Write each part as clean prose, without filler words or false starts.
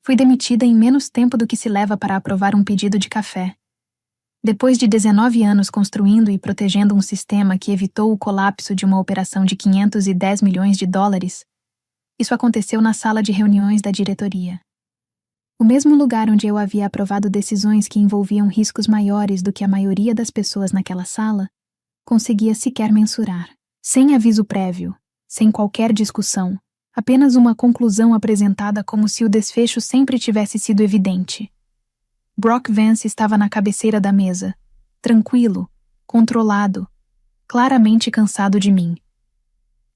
Fui demitida em menos tempo do que se leva para aprovar um pedido de café. Depois de 19 anos construindo e protegendo um sistema que evitou o colapso de uma operação de 510 milhões de dólares, isso aconteceu na sala de reuniões da diretoria. O mesmo lugar onde eu havia aprovado decisões que envolviam riscos maiores do que a maioria das pessoas naquela sala, conseguia sequer mensurar. Sem aviso prévio, sem qualquer discussão, apenas uma conclusão apresentada como se o desfecho sempre tivesse sido evidente. Brock Vance estava na cabeceira da mesa, tranquilo, controlado, claramente cansado de mim.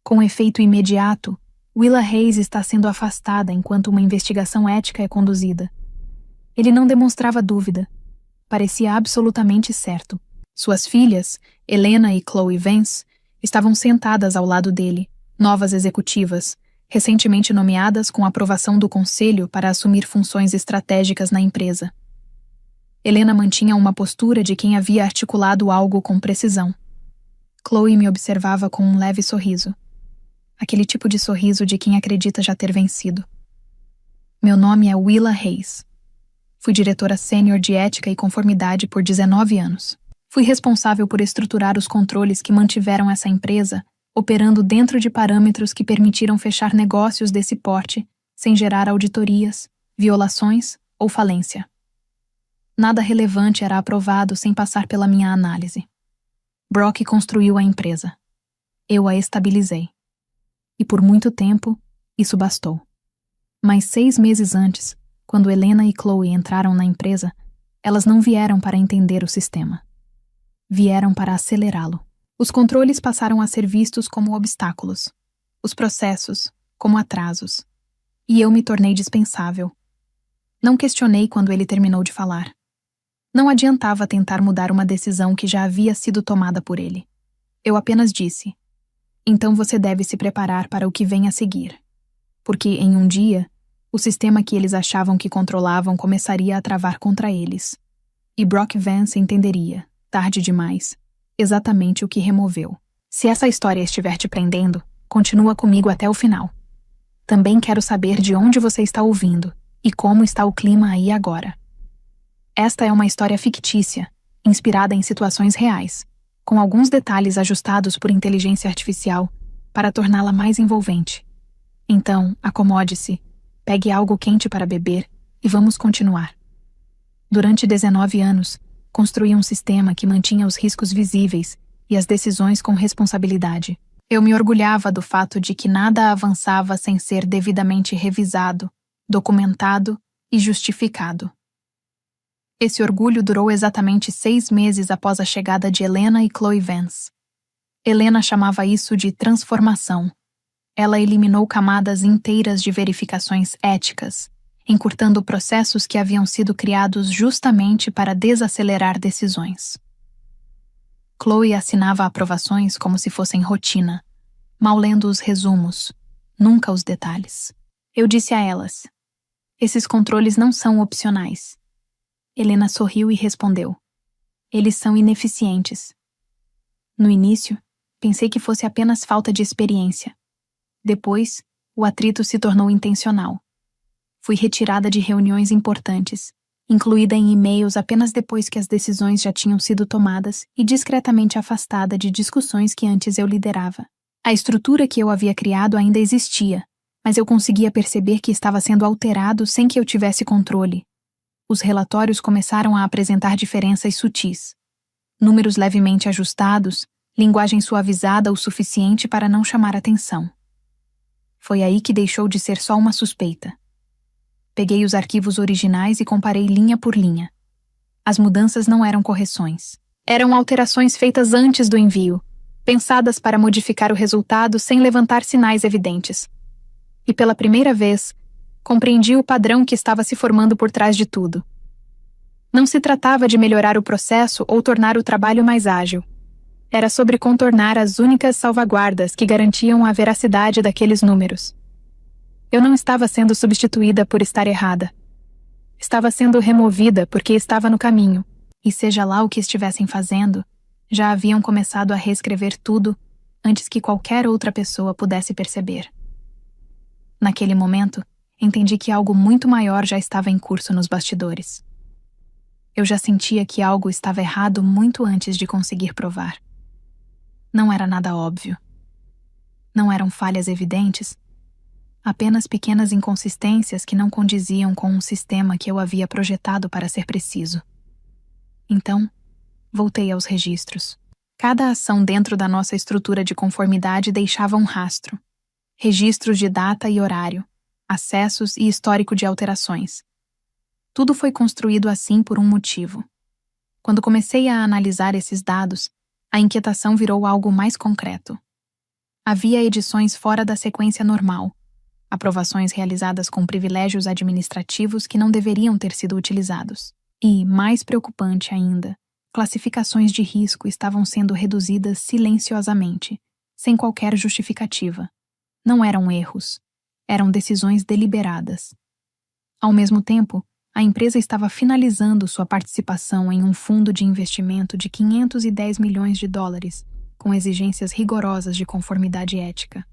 Com efeito imediato, Willa Hayes está sendo afastada enquanto uma investigação ética é conduzida. Ele não demonstrava dúvida. Parecia absolutamente certo. Suas filhas, Helena e Chloe Vance, estavam sentadas ao lado dele, novas executivas, recentemente nomeadas com aprovação do conselho para assumir funções estratégicas na empresa. Helena mantinha uma postura de quem havia articulado algo com precisão. Chloe me observava com um leve sorriso. Aquele tipo de sorriso de quem acredita já ter vencido. Meu nome é Willa Hayes. Fui diretora sênior de ética e conformidade por 19 anos. Fui responsável por estruturar os controles que mantiveram essa empresa operando dentro de parâmetros que permitiram fechar negócios desse porte sem gerar auditorias, violações ou falência. Nada relevante era aprovado sem passar pela minha análise. Brock construiu a empresa. Eu a estabilizei. E por muito tempo, isso bastou. Mas 6 meses antes, quando Helena e Chloe entraram na empresa, elas não vieram para entender o sistema. Vieram para acelerá-lo. Os controles passaram a ser vistos como obstáculos, os processos como atrasos. E eu me tornei dispensável. Não questionei quando ele terminou de falar. Não adiantava tentar mudar uma decisão que já havia sido tomada por ele. Eu apenas disse: então você deve se preparar para o que vem a seguir. Porque, em um dia, o sistema que eles achavam que controlavam começaria a travar contra eles. E Brock Vance entenderia, tarde demais, exatamente o que removeu. Se essa história estiver te prendendo, continua comigo até o final. Também quero saber de onde você está ouvindo e como está o clima aí agora. Esta é uma história fictícia, inspirada em situações reais, com alguns detalhes ajustados por inteligência artificial para torná-la mais envolvente. Então, acomode-se, pegue algo quente para beber e vamos continuar. Durante 19 anos, construí um sistema que mantinha os riscos visíveis e as decisões com responsabilidade. Eu me orgulhava do fato de que nada avançava sem ser devidamente revisado, documentado e justificado. Esse orgulho durou exatamente 6 meses após a chegada de Helena e Chloe Vance. Helena chamava isso de transformação. Ela eliminou camadas inteiras de verificações éticas, encurtando processos que haviam sido criados justamente para desacelerar decisões. Chloe assinava aprovações como se fossem rotina, mal lendo os resumos, nunca os detalhes. Eu disse a elas: esses controles não são opcionais. Helena sorriu e respondeu: eles são ineficientes. No início, pensei que fosse apenas falta de experiência. Depois, o atrito se tornou intencional. Fui retirada de reuniões importantes, incluída em e-mails apenas depois que as decisões já tinham sido tomadas e discretamente afastada de discussões que antes eu liderava. A estrutura que eu havia criado ainda existia, mas eu conseguia perceber que estava sendo alterado sem que eu tivesse controle. Os relatórios começaram a apresentar diferenças sutis. Números levemente ajustados, linguagem suavizada o suficiente para não chamar atenção. Foi aí que deixou de ser só uma suspeita. Peguei os arquivos originais e comparei linha por linha. As mudanças não eram correções. Eram alterações feitas antes do envio, pensadas para modificar o resultado sem levantar sinais evidentes. E pela primeira vez, compreendi o padrão que estava se formando por trás de tudo. Não se tratava de melhorar o processo ou tornar o trabalho mais ágil. Era sobre contornar as únicas salvaguardas que garantiam a veracidade daqueles números. Eu não estava sendo substituída por estar errada. Estava sendo removida porque estava no caminho, e seja lá o que estivessem fazendo, já haviam começado a reescrever tudo antes que qualquer outra pessoa pudesse perceber. Naquele momento, entendi que algo muito maior já estava em curso nos bastidores. Eu já sentia que algo estava errado muito antes de conseguir provar. Não era nada óbvio. Não eram falhas evidentes, apenas pequenas inconsistências que não condiziam com um sistema que eu havia projetado para ser preciso. Então, voltei aos registros. Cada ação dentro da nossa estrutura de conformidade deixava um rastro. Registros de data e horário, acessos e histórico de alterações. Tudo foi construído assim por um motivo. Quando comecei a analisar esses dados, a inquietação virou algo mais concreto. Havia edições fora da sequência normal, aprovações realizadas com privilégios administrativos que não deveriam ter sido utilizados. E, mais preocupante ainda, classificações de risco estavam sendo reduzidas silenciosamente, sem qualquer justificativa. Não eram erros, eram decisões deliberadas. Ao mesmo tempo, a empresa estava finalizando sua participação em um fundo de investimento de 510 milhões de dólares, com exigências rigorosas de conformidade ética.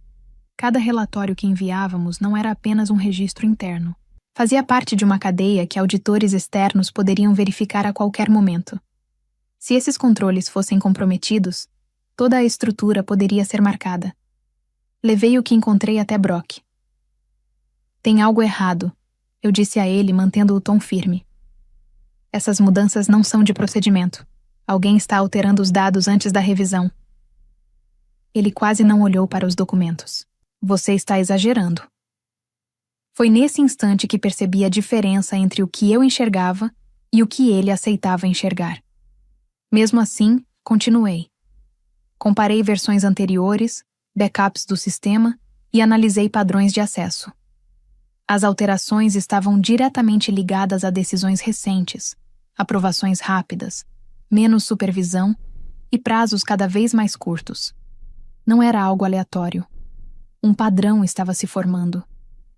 Cada relatório que enviávamos não era apenas um registro interno. Fazia parte de uma cadeia que auditores externos poderiam verificar a qualquer momento. Se esses controles fossem comprometidos, toda a estrutura poderia ser marcada. Levei o que encontrei até Brock. Tem algo errado, eu disse a ele, mantendo o tom firme. Essas mudanças não são de procedimento. Alguém está alterando os dados antes da revisão. Ele quase não olhou para os documentos. Você está exagerando. Foi nesse instante que percebi a diferença entre o que eu enxergava e o que ele aceitava enxergar. Mesmo assim, continuei. Comparei versões anteriores, backups do sistema e analisei padrões de acesso. As alterações estavam diretamente ligadas a decisões recentes, aprovações rápidas, menos supervisão e prazos cada vez mais curtos. Não era algo aleatório. Um padrão estava se formando.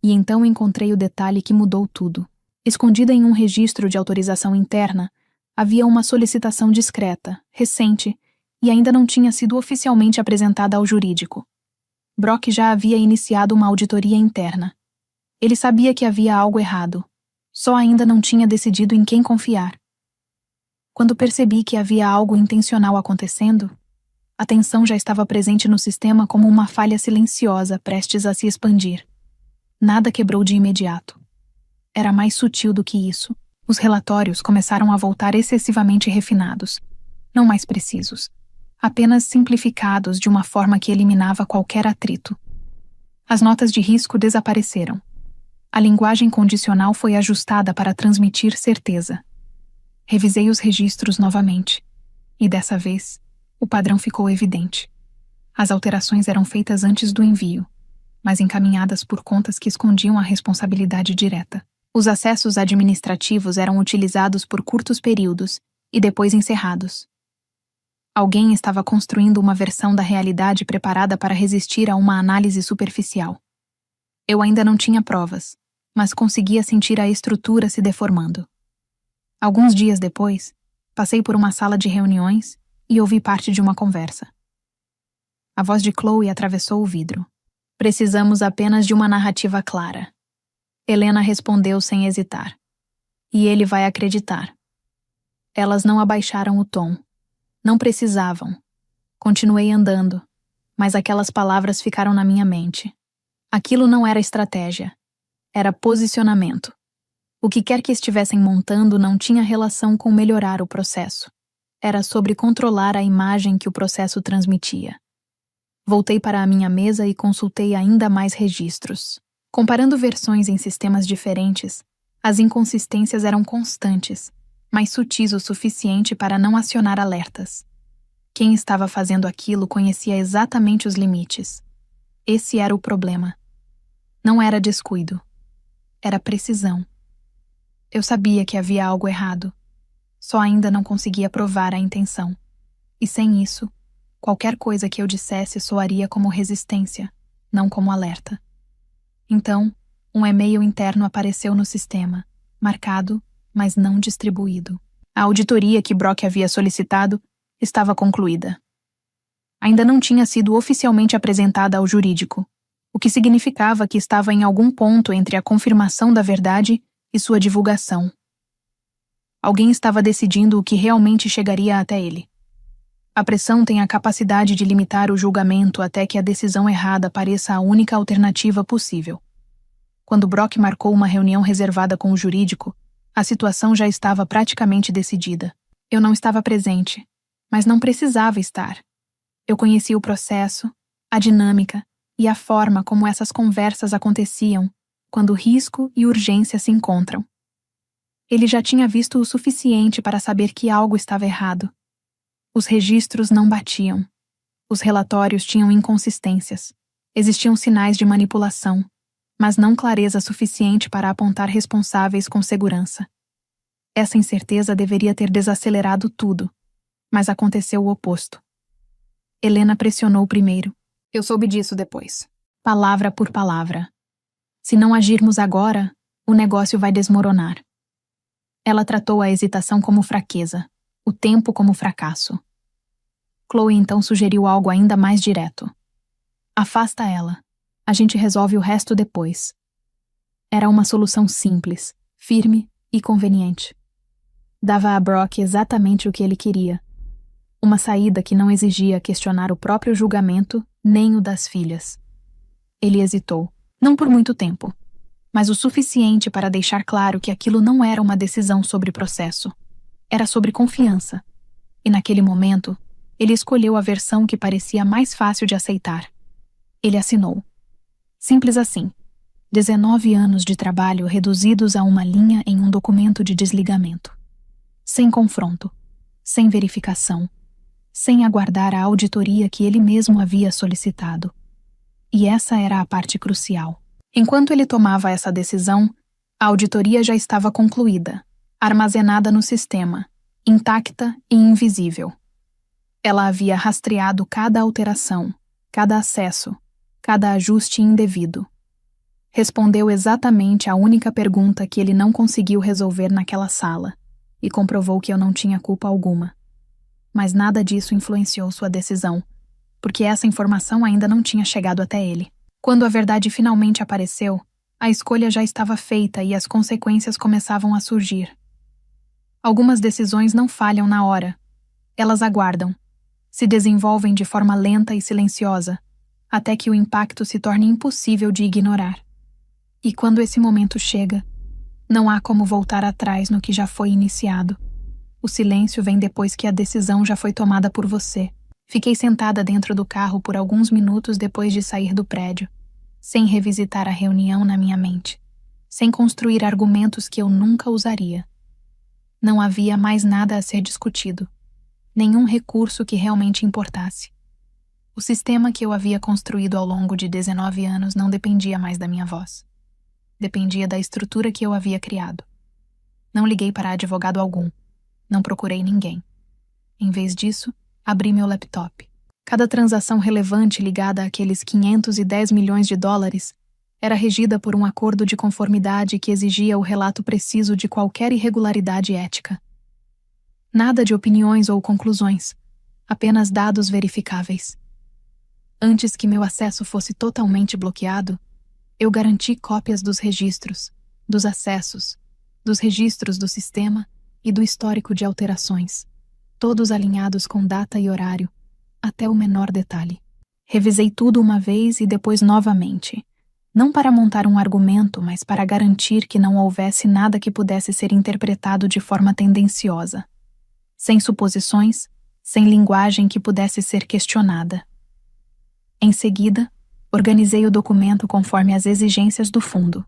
E então encontrei o detalhe que mudou tudo. Escondida em um registro de autorização interna, havia uma solicitação discreta, recente, e ainda não tinha sido oficialmente apresentada ao jurídico. Brock já havia iniciado uma auditoria interna. Ele sabia que havia algo errado, só ainda não tinha decidido em quem confiar. Quando percebi que havia algo intencional acontecendo, a tensão já estava presente no sistema como uma falha silenciosa prestes a se expandir. Nada quebrou de imediato. Era mais sutil do que isso. Os relatórios começaram a voltar excessivamente refinados, não mais precisos, apenas simplificados de uma forma que eliminava qualquer atrito. As notas de risco desapareceram. A linguagem condicional foi ajustada para transmitir certeza. Revisei os registros novamente, e dessa vez, o padrão ficou evidente. As alterações eram feitas antes do envio, mas encaminhadas por contas que escondiam a responsabilidade direta. Os acessos administrativos eram utilizados por curtos períodos e depois encerrados. Alguém estava construindo uma versão da realidade preparada para resistir a uma análise superficial. Eu ainda não tinha provas, mas conseguia sentir a estrutura se deformando. Alguns dias depois, passei por uma sala de reuniões e ouvi parte de uma conversa. A voz de Chloe atravessou o vidro. Precisamos apenas de uma narrativa clara. Helena respondeu sem hesitar. E ele vai acreditar. Elas não abaixaram o tom. Não precisavam. Continuei andando, mas aquelas palavras ficaram na minha mente. Aquilo não era estratégia. Era posicionamento. O que quer que estivessem montando não tinha relação com melhorar o processo. Era sobre controlar a imagem que o processo transmitia. Voltei para a minha mesa e consultei ainda mais registros. Comparando versões em sistemas diferentes, as inconsistências eram constantes, mas sutis o suficiente para não acionar alertas. Quem estava fazendo aquilo conhecia exatamente os limites. Esse era o problema. Não era descuido. Era precisão. Eu sabia que havia algo errado. Só ainda não conseguia provar a intenção. E sem isso, qualquer coisa que eu dissesse soaria como resistência, não como alerta. Então, um e-mail interno apareceu no sistema, marcado, mas não distribuído. A auditoria que Brock havia solicitado estava concluída. Ainda não tinha sido oficialmente apresentada ao jurídico, o que significava que estava em algum ponto entre a confirmação da verdade e sua divulgação. Alguém estava decidindo o que realmente chegaria até ele. A pressão tem a capacidade de limitar o julgamento até que a decisão errada pareça a única alternativa possível. Quando Brock marcou uma reunião reservada com o jurídico, a situação já estava praticamente decidida. Eu não estava presente, mas não precisava estar. Eu conhecia o processo, a dinâmica e a forma como essas conversas aconteciam quando risco e urgência se encontram. Ele já tinha visto o suficiente para saber que algo estava errado. Os registros não batiam. Os relatórios tinham inconsistências. Existiam sinais de manipulação, mas não clareza suficiente para apontar responsáveis com segurança. Essa incerteza deveria ter desacelerado tudo, mas aconteceu o oposto. Helena pressionou primeiro. Eu soube disso depois. Palavra por palavra. Se não agirmos agora, o negócio vai desmoronar. Ela tratou a hesitação como fraqueza, o tempo como fracasso. Chloe então sugeriu algo ainda mais direto. Afasta ela. A gente resolve o resto depois. Era uma solução simples, firme e conveniente. Dava a Brock exatamente o que ele queria. Uma saída que não exigia questionar o próprio julgamento nem o das filhas. Ele hesitou, não por muito tempo, mas o suficiente para deixar claro que aquilo não era uma decisão sobre processo. Era sobre confiança. E naquele momento, ele escolheu a versão que parecia mais fácil de aceitar. Ele assinou. Simples assim. 19 anos de trabalho reduzidos a uma linha em um documento de desligamento. Sem confronto, sem verificação, sem aguardar a auditoria que ele mesmo havia solicitado. E essa era a parte crucial. Enquanto ele tomava essa decisão, a auditoria já estava concluída, armazenada no sistema, intacta e invisível. Ela havia rastreado cada alteração, cada acesso, cada ajuste indevido. Respondeu exatamente a única pergunta que ele não conseguiu resolver naquela sala e comprovou que eu não tinha culpa alguma. Mas nada disso influenciou sua decisão, porque essa informação ainda não tinha chegado até ele. Quando a verdade finalmente apareceu, a escolha já estava feita e as consequências começavam a surgir. Algumas decisões não falham na hora. Elas aguardam, se desenvolvem de forma lenta e silenciosa, até que o impacto se torne impossível de ignorar. E quando esse momento chega, não há como voltar atrás no que já foi iniciado. O silêncio vem depois que a decisão já foi tomada por você. Fiquei sentada dentro do carro por alguns minutos depois de sair do prédio, sem revisitar a reunião na minha mente, sem construir argumentos que eu nunca usaria. Não havia mais nada a ser discutido, nenhum recurso que realmente importasse. O sistema que eu havia construído ao longo de 19 anos não dependia mais da minha voz. Dependia da estrutura que eu havia criado. Não liguei para advogado algum. Não procurei ninguém. Em vez disso, abri meu laptop. Cada transação relevante ligada àqueles 510 milhões de dólares era regida por um acordo de conformidade que exigia o relato preciso de qualquer irregularidade ética. Nada de opiniões ou conclusões, apenas dados verificáveis. Antes que meu acesso fosse totalmente bloqueado, eu garanti cópias dos registros, dos acessos, dos registros do sistema e do histórico de alterações, todos alinhados com data e horário, até o menor detalhe. Revisei tudo uma vez e depois novamente, não para montar um argumento, mas para garantir que não houvesse nada que pudesse ser interpretado de forma tendenciosa, sem suposições, sem linguagem que pudesse ser questionada. Em seguida, organizei o documento conforme as exigências do fundo,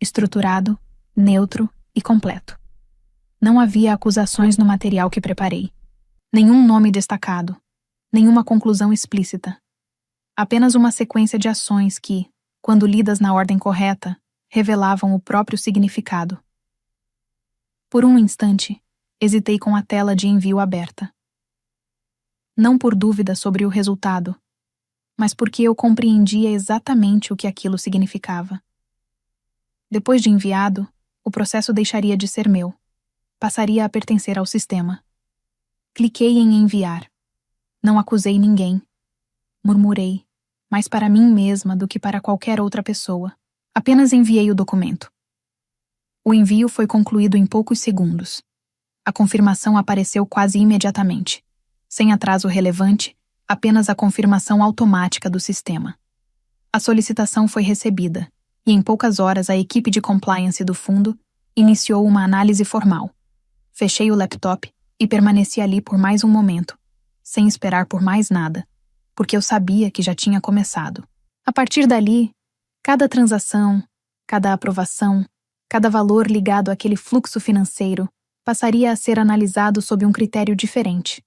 estruturado, neutro e completo. Não havia acusações no material que preparei. Nenhum nome destacado, nenhuma conclusão explícita. Apenas uma sequência de ações que, quando lidas na ordem correta, revelavam o próprio significado. Por um instante, hesitei com a tela de envio aberta. Não por dúvida sobre o resultado, mas porque eu compreendia exatamente o que aquilo significava. Depois de enviado, o processo deixaria de ser meu, passaria a pertencer ao sistema. Cliquei em enviar. Não acusei ninguém. Murmurei, mais para mim mesma do que para qualquer outra pessoa. Apenas enviei o documento. O envio foi concluído em poucos segundos. A confirmação apareceu quase imediatamente. Sem atraso relevante, apenas a confirmação automática do sistema. A solicitação foi recebida, e em poucas horas a equipe de compliance do fundo iniciou uma análise formal. Fechei o laptop e permaneci ali por mais um momento, sem esperar por mais nada, porque eu sabia que já tinha começado. A partir dali, cada transação, cada aprovação, cada valor ligado àquele fluxo financeiro passaria a ser analisado sob um critério diferente.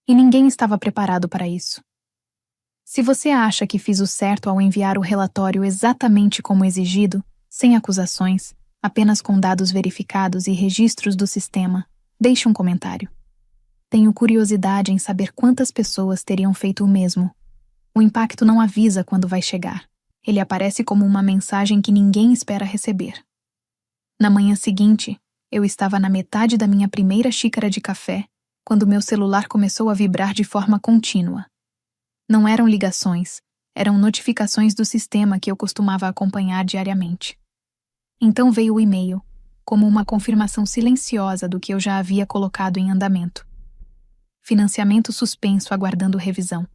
E ninguém estava preparado para isso. Se você acha que fiz o certo ao enviar o relatório exatamente como exigido, sem acusações, apenas com dados verificados e registros do sistema, deixe um comentário. Tenho curiosidade em saber quantas pessoas teriam feito o mesmo. O impacto não avisa quando vai chegar. Ele aparece como uma mensagem que ninguém espera receber. Na manhã seguinte, eu estava na metade da minha primeira xícara de café, quando meu celular começou a vibrar de forma contínua. Não eram ligações, eram notificações do sistema que eu costumava acompanhar diariamente. Então veio o e-mail, como uma confirmação silenciosa do que eu já havia colocado em andamento. Financiamento suspenso aguardando revisão.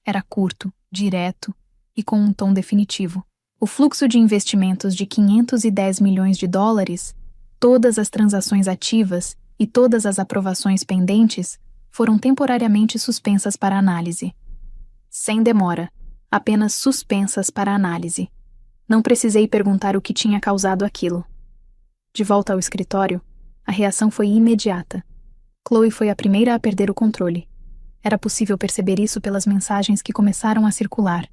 Era curto, direto e com um tom definitivo. O fluxo de investimentos de 510 milhões de dólares, todas as transações ativas e todas as aprovações pendentes foram temporariamente suspensas para análise. Sem demora, apenas suspensas para análise. Não precisei perguntar o que tinha causado aquilo. De volta ao escritório, a reação foi imediata. Chloe foi a primeira a perder o controle. Era possível perceber isso pelas mensagens que começaram a circular,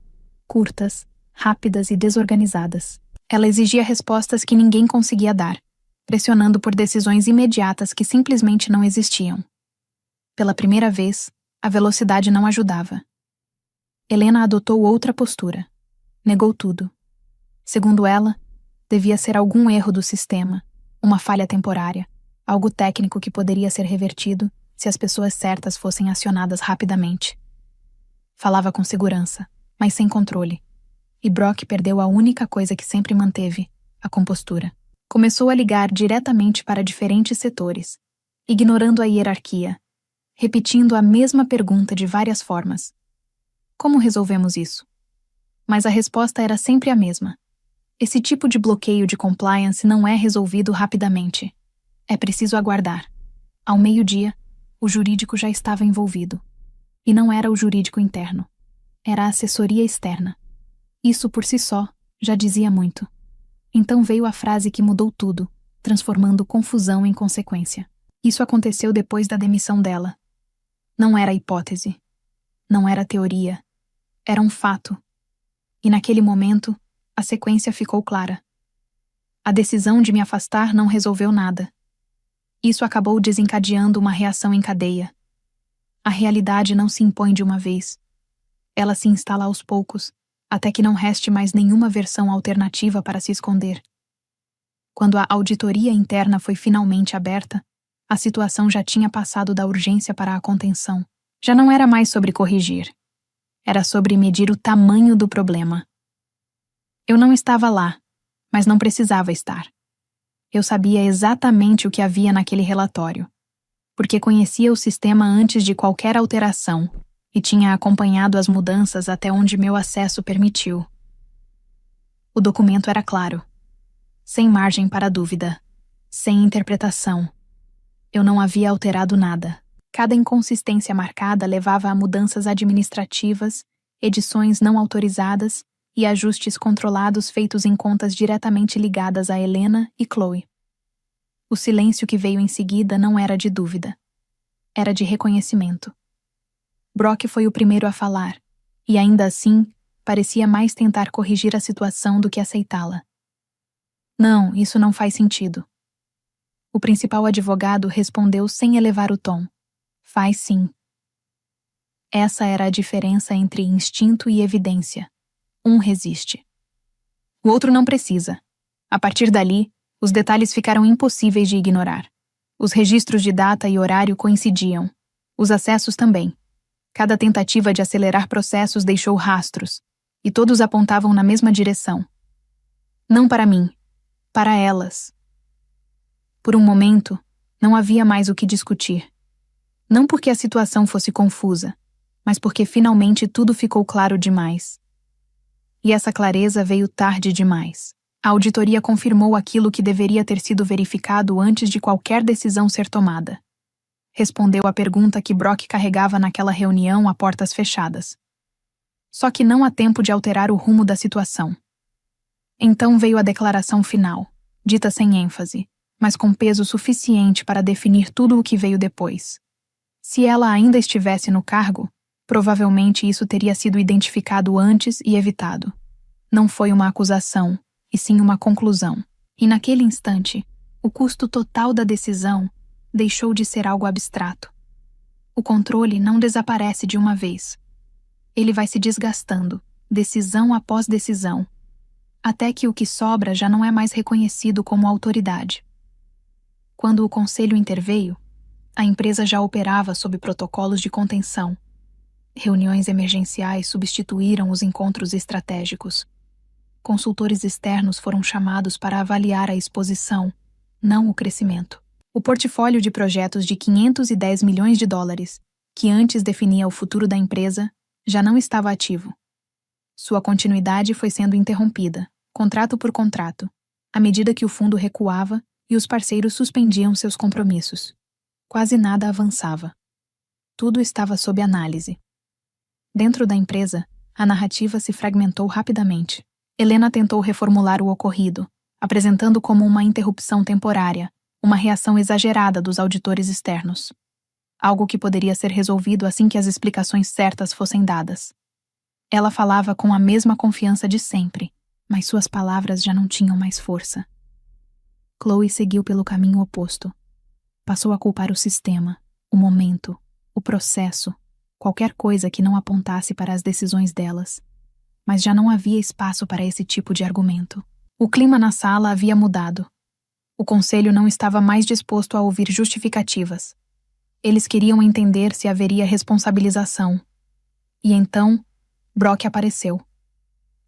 curtas, rápidas e desorganizadas. Ela exigia respostas que ninguém conseguia dar, pressionando por decisões imediatas que simplesmente não existiam. Pela primeira vez, a velocidade não ajudava. Helena adotou outra postura. Negou tudo. Segundo ela, devia ser algum erro do sistema, uma falha temporária, algo técnico que poderia ser revertido se as pessoas certas fossem acionadas rapidamente. Falava com segurança, mas sem controle. E Brock perdeu a única coisa que sempre manteve, a compostura. Começou a ligar diretamente para diferentes setores, ignorando a hierarquia, repetindo a mesma pergunta de várias formas. Como resolvemos isso? Mas a resposta era sempre a mesma. Esse tipo de bloqueio de compliance não é resolvido rapidamente. É preciso aguardar. Ao meio-dia, o jurídico já estava envolvido. E não era o jurídico interno. Era a assessoria externa. Isso por si só já dizia muito. Então veio a frase que mudou tudo, transformando confusão em consequência. Isso aconteceu depois da demissão dela. Não era hipótese. Não era teoria. Era um fato. E naquele momento, a sequência ficou clara. A decisão de me afastar não resolveu nada. Isso acabou desencadeando uma reação em cadeia. A realidade não se impõe de uma vez. Ela se instala aos poucos, até que não reste mais nenhuma versão alternativa para se esconder. Quando a auditoria interna foi finalmente aberta, a situação já tinha passado da urgência para a contenção. Já não era mais sobre corrigir. Era sobre medir o tamanho do problema. Eu não estava lá, mas não precisava estar. Eu sabia exatamente o que havia naquele relatório, porque conhecia o sistema antes de qualquer alteração e tinha acompanhado as mudanças até onde meu acesso permitiu. O documento era claro, sem margem para dúvida, sem interpretação. Eu não havia alterado nada. Cada inconsistência marcada levava a mudanças administrativas, edições não autorizadas e ajustes controlados feitos em contas diretamente ligadas a Helena e Chloe. O silêncio que veio em seguida não era de dúvida. Era de reconhecimento. Brock foi o primeiro a falar, e ainda assim, parecia mais tentar corrigir a situação do que aceitá-la. Não, isso não faz sentido. O principal advogado respondeu sem elevar o tom. Faz sim. Essa era a diferença entre instinto e evidência. Um resiste. O outro não precisa. A partir dali, os detalhes ficaram impossíveis de ignorar. Os registros de data e horário coincidiam. Os acessos também. Cada tentativa de acelerar processos deixou rastros, e todos apontavam na mesma direção. Não para mim, para elas. Por um momento, não havia mais o que discutir. Não porque a situação fosse confusa, mas porque finalmente tudo ficou claro demais. E essa clareza veio tarde demais. A auditoria confirmou aquilo que deveria ter sido verificado antes de qualquer decisão ser tomada. Respondeu à pergunta que Brock carregava naquela reunião a portas fechadas. Só que não há tempo de alterar o rumo da situação. Então veio a declaração final, dita sem ênfase, mas com peso suficiente para definir tudo o que veio depois. Se ela ainda estivesse no cargo, provavelmente isso teria sido identificado antes e evitado. Não foi uma acusação, e sim uma conclusão. E naquele instante, o custo total da decisão deixou de ser algo abstrato. O controle não desaparece de uma vez. Ele vai se desgastando, decisão após decisão, até que o que sobra já não é mais reconhecido como autoridade. Quando o conselho interveio, a empresa já operava sob protocolos de contenção. Reuniões emergenciais substituíram os encontros estratégicos. Consultores externos foram chamados para avaliar a exposição, não o crescimento. O portfólio de projetos de 510 milhões de dólares, que antes definia o futuro da empresa, já não estava ativo. Sua continuidade foi sendo interrompida, contrato por contrato, à medida que o fundo recuava e os parceiros suspendiam seus compromissos. Quase nada avançava. Tudo estava sob análise. Dentro da empresa, a narrativa se fragmentou rapidamente. Helena tentou reformular o ocorrido, apresentando como uma interrupção temporária, uma reação exagerada dos auditores externos. Algo que poderia ser resolvido assim que as explicações certas fossem dadas. Ela falava com a mesma confiança de sempre, mas suas palavras já não tinham mais força. Chloe seguiu pelo caminho oposto. Passou a culpar o sistema, o momento, o processo, qualquer coisa que não apontasse para as decisões delas. Mas já não havia espaço para esse tipo de argumento. O clima na sala havia mudado. O conselho não estava mais disposto a ouvir justificativas. Eles queriam entender se haveria responsabilização. E então, Brock apareceu.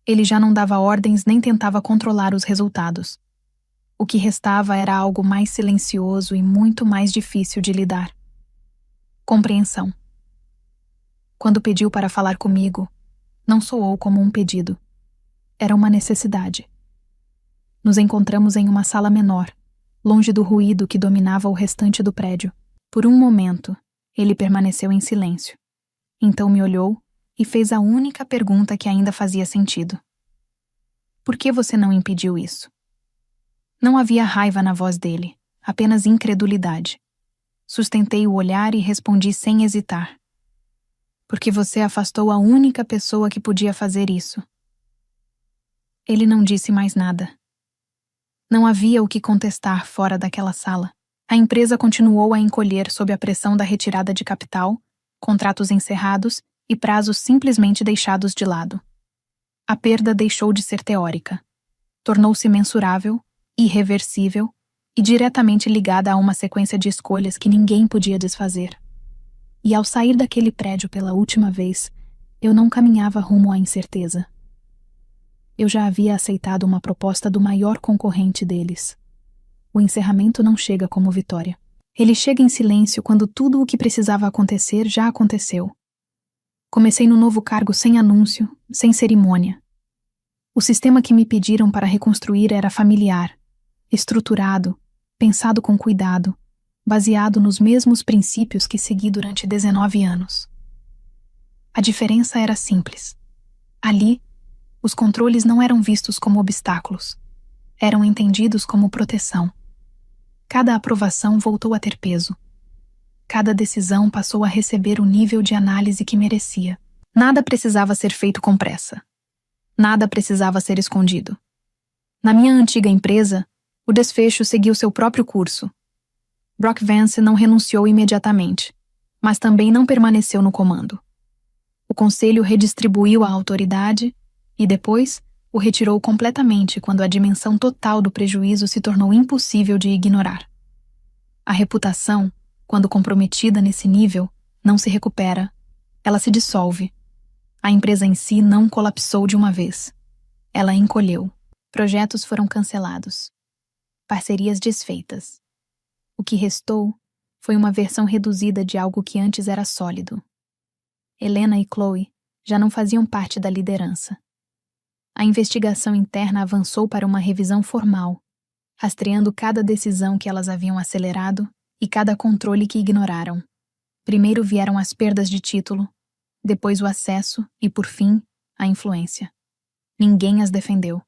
Ele já não dava ordens nem tentava controlar os resultados. O que restava era algo mais silencioso e muito mais difícil de lidar. Compreensão. Quando pediu para falar comigo, não soou como um pedido. Era uma necessidade. Nos encontramos em uma sala menor, longe do ruído que dominava o restante do prédio. Por um momento, ele permaneceu em silêncio. Então me olhou e fez a única pergunta que ainda fazia sentido. Por que você não impediu isso? Não havia raiva na voz dele, apenas incredulidade. Sustentei o olhar e respondi sem hesitar. Porque você afastou a única pessoa que podia fazer isso. Ele não disse mais nada. Não havia o que contestar fora daquela sala. A empresa continuou a encolher sob a pressão da retirada de capital, contratos encerrados e prazos simplesmente deixados de lado. A perda deixou de ser teórica. Tornou-se mensurável, irreversível e diretamente ligada a uma sequência de escolhas que ninguém podia desfazer. E ao sair daquele prédio pela última vez, eu não caminhava rumo à incerteza. Eu já havia aceitado uma proposta do maior concorrente deles. O encerramento não chega como vitória. Ele chega em silêncio quando tudo o que precisava acontecer já aconteceu. Comecei no novo cargo sem anúncio, sem cerimônia. O sistema que me pediram para reconstruir era familiar, estruturado, pensado com cuidado, baseado nos mesmos princípios que segui durante 19 anos. A diferença era simples. Ali, os controles não eram vistos como obstáculos. Eram entendidos como proteção. Cada aprovação voltou a ter peso. Cada decisão passou a receber o nível de análise que merecia. Nada precisava ser feito com pressa. Nada precisava ser escondido. Na minha antiga empresa, o desfecho seguiu seu próprio curso. Brock Vance não renunciou imediatamente, mas também não permaneceu no comando. O conselho redistribuiu a autoridade e depois o retirou completamente quando a dimensão total do prejuízo se tornou impossível de ignorar. A reputação, quando comprometida nesse nível, não se recupera, ela se dissolve. A empresa em si não colapsou de uma vez. Ela encolheu. Projetos foram cancelados. Parcerias desfeitas. O que restou foi uma versão reduzida de algo que antes era sólido. Helena e Chloe já não faziam parte da liderança. A investigação interna avançou para uma revisão formal, rastreando cada decisão que elas haviam acelerado e cada controle que ignoraram. Primeiro vieram as perdas de título, depois o acesso e, por fim, a influência. Ninguém as defendeu,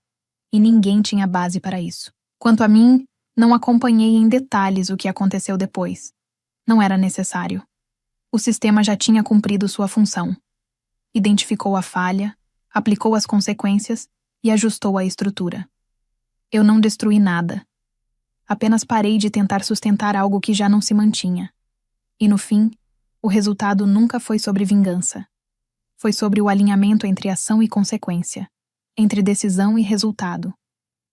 e ninguém tinha base para isso. Quanto a mim, não acompanhei em detalhes o que aconteceu depois. Não era necessário. O sistema já tinha cumprido sua função. Identificou a falha, aplicou as consequências e ajustou a estrutura. Eu não destruí nada. Apenas parei de tentar sustentar algo que já não se mantinha. E no fim, o resultado nunca foi sobre vingança. Foi sobre o alinhamento entre ação e consequência, entre decisão e resultado,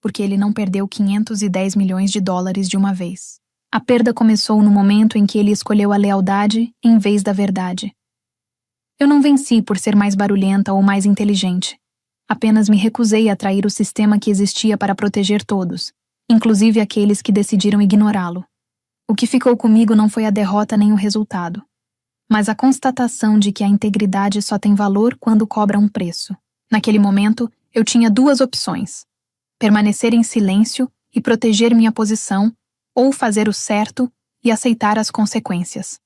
porque ele não perdeu 510 milhões de dólares de uma vez. A perda começou no momento em que ele escolheu a lealdade em vez da verdade. Eu não venci por ser mais barulhenta ou mais inteligente. Apenas me recusei a trair o sistema que existia para proteger todos, inclusive aqueles que decidiram ignorá-lo. O que ficou comigo não foi a derrota nem o resultado, mas a constatação de que a integridade só tem valor quando cobra um preço. Naquele momento, eu tinha duas opções: permanecer em silêncio e proteger minha posição, ou fazer o certo e aceitar as consequências.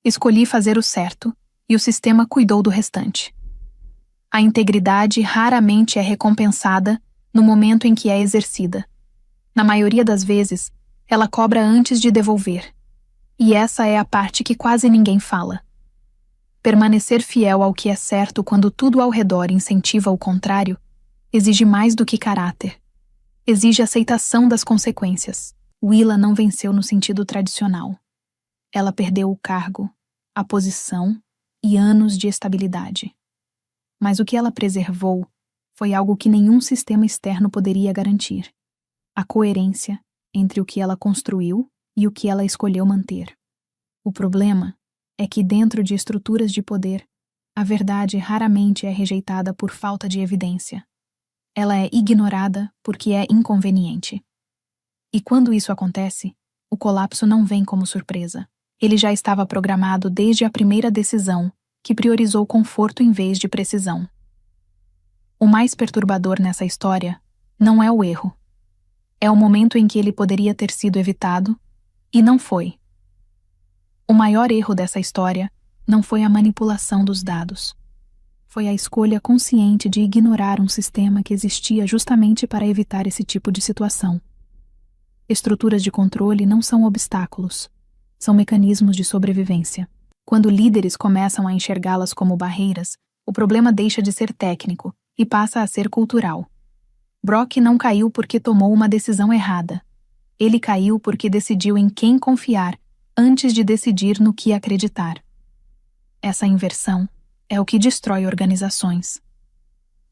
Escolhi fazer o certo, e o sistema cuidou do restante. A integridade raramente é recompensada no momento em que é exercida. Na maioria das vezes, ela cobra antes de devolver. E essa é a parte que quase ninguém fala. Permanecer fiel ao que é certo quando tudo ao redor incentiva o contrário exige mais do que caráter. Exige aceitação das consequências. Willa não venceu no sentido tradicional. Ela perdeu o cargo, a posição e anos de estabilidade. Mas o que ela preservou foi algo que nenhum sistema externo poderia garantir: a coerência entre o que ela construiu e o que ela escolheu manter. O problema é que, dentro de estruturas de poder, a verdade raramente é rejeitada por falta de evidência. Ela é ignorada porque é inconveniente. E quando isso acontece, o colapso não vem como surpresa. Ele já estava programado desde a primeira decisão, que priorizou conforto em vez de precisão. O mais perturbador nessa história não é o erro. É o momento em que ele poderia ter sido evitado, e não foi. O maior erro dessa história não foi a manipulação dos dados. Foi a escolha consciente de ignorar um sistema que existia justamente para evitar esse tipo de situação. Estruturas de controle não são obstáculos, são mecanismos de sobrevivência. Quando líderes começam a enxergá-las como barreiras, o problema deixa de ser técnico e passa a ser cultural. Brock não caiu porque tomou uma decisão errada. Ele caiu porque decidiu em quem confiar antes de decidir no que acreditar. Essa inversão é o que destrói organizações.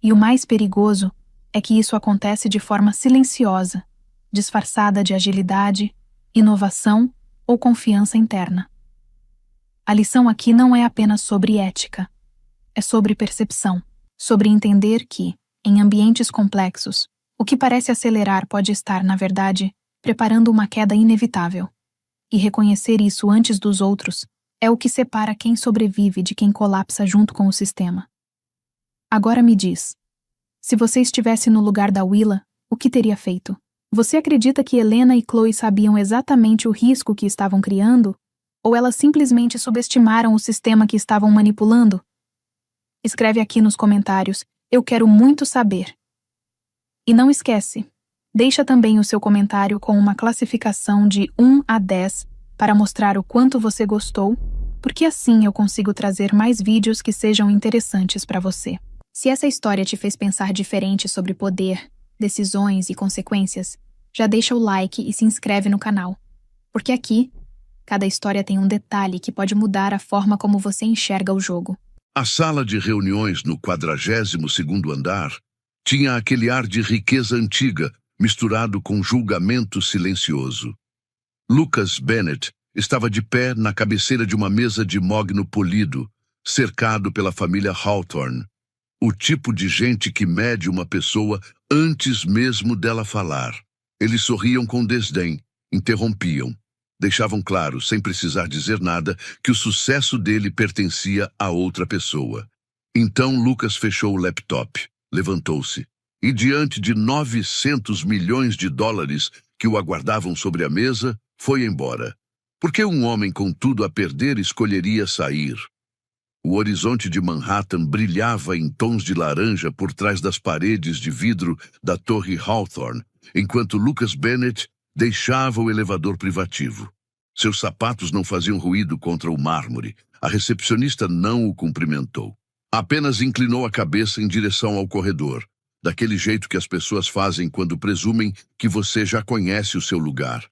E o mais perigoso é que isso acontece de forma silenciosa, disfarçada de agilidade, inovação ou confiança interna. A lição aqui não é apenas sobre ética. É sobre percepção, sobre entender que, em ambientes complexos, o que parece acelerar pode estar, na verdade, preparando uma queda inevitável. E reconhecer isso antes dos outros é o que separa quem sobrevive de quem colapsa junto com o sistema. Agora me diz, se você estivesse no lugar da Willa, o que teria feito? Você acredita que Helena e Chloe sabiam exatamente o risco que estavam criando? Ou elas simplesmente subestimaram o sistema que estavam manipulando? Escreve aqui nos comentários, eu quero muito saber. E não esquece, deixa também o seu comentário com uma classificação de 1 a 10 para mostrar o quanto você gostou, porque assim eu consigo trazer mais vídeos que sejam interessantes para você. Se essa história te fez pensar diferente sobre poder, decisões e consequências, já deixa o like e se inscreve no canal. Porque aqui, cada história tem um detalhe que pode mudar a forma como você enxerga o jogo. A sala de reuniões no 42º andar tinha aquele ar de riqueza antiga, misturado com julgamento silencioso. Lucas Bennett estava de pé na cabeceira de uma mesa de mogno polido, cercado pela família Hawthorne, o tipo de gente que mede uma pessoa antes mesmo dela falar. Eles sorriam com desdém, interrompiam. Deixavam claro, sem precisar dizer nada, que o sucesso dele pertencia a outra pessoa. Então Lucas fechou o laptop, levantou-se e, diante de 900 milhões de dólares que o aguardavam sobre a mesa, foi embora. Por que um homem com tudo a perder escolheria sair? O horizonte de Manhattan brilhava em tons de laranja por trás das paredes de vidro da Torre Hawthorne, enquanto Lucas Bennett deixava o elevador privativo. Seus sapatos não faziam ruído contra o mármore. A recepcionista não o cumprimentou. Apenas inclinou a cabeça em direção ao corredor, daquele jeito que as pessoas fazem quando presumem que você já conhece o seu lugar.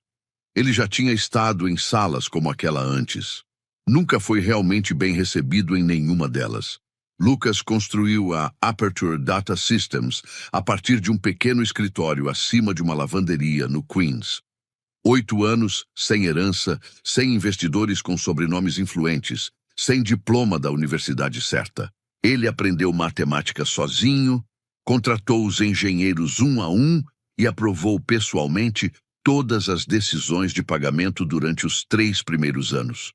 Ele já tinha estado em salas como aquela antes. Nunca foi realmente bem recebido em nenhuma delas. Lucas construiu a Aperture Data Systems a partir de um pequeno escritório acima de uma lavanderia no Queens. 8 anos, sem herança, sem investidores com sobrenomes influentes, sem diploma da universidade certa. Ele aprendeu matemática sozinho, contratou os engenheiros um a um e aprovou pessoalmente todas as decisões de pagamento durante os 3 primeiros anos.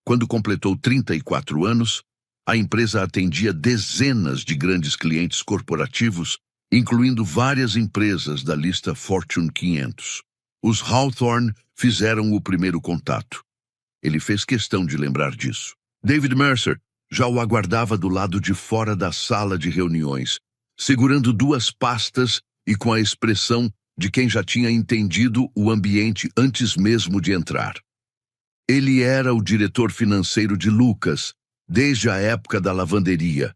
Quando completou 34 anos, a empresa atendia dezenas de grandes clientes corporativos, incluindo várias empresas da lista Fortune 500. Os Hawthorne fizeram o primeiro contato. Ele fez questão de lembrar disso. David Mercer já o aguardava do lado de fora da sala de reuniões, segurando 2 pastas e com a expressão de quem já tinha entendido o ambiente antes mesmo de entrar. Ele era o diretor financeiro de Lucas, desde a época da lavanderia,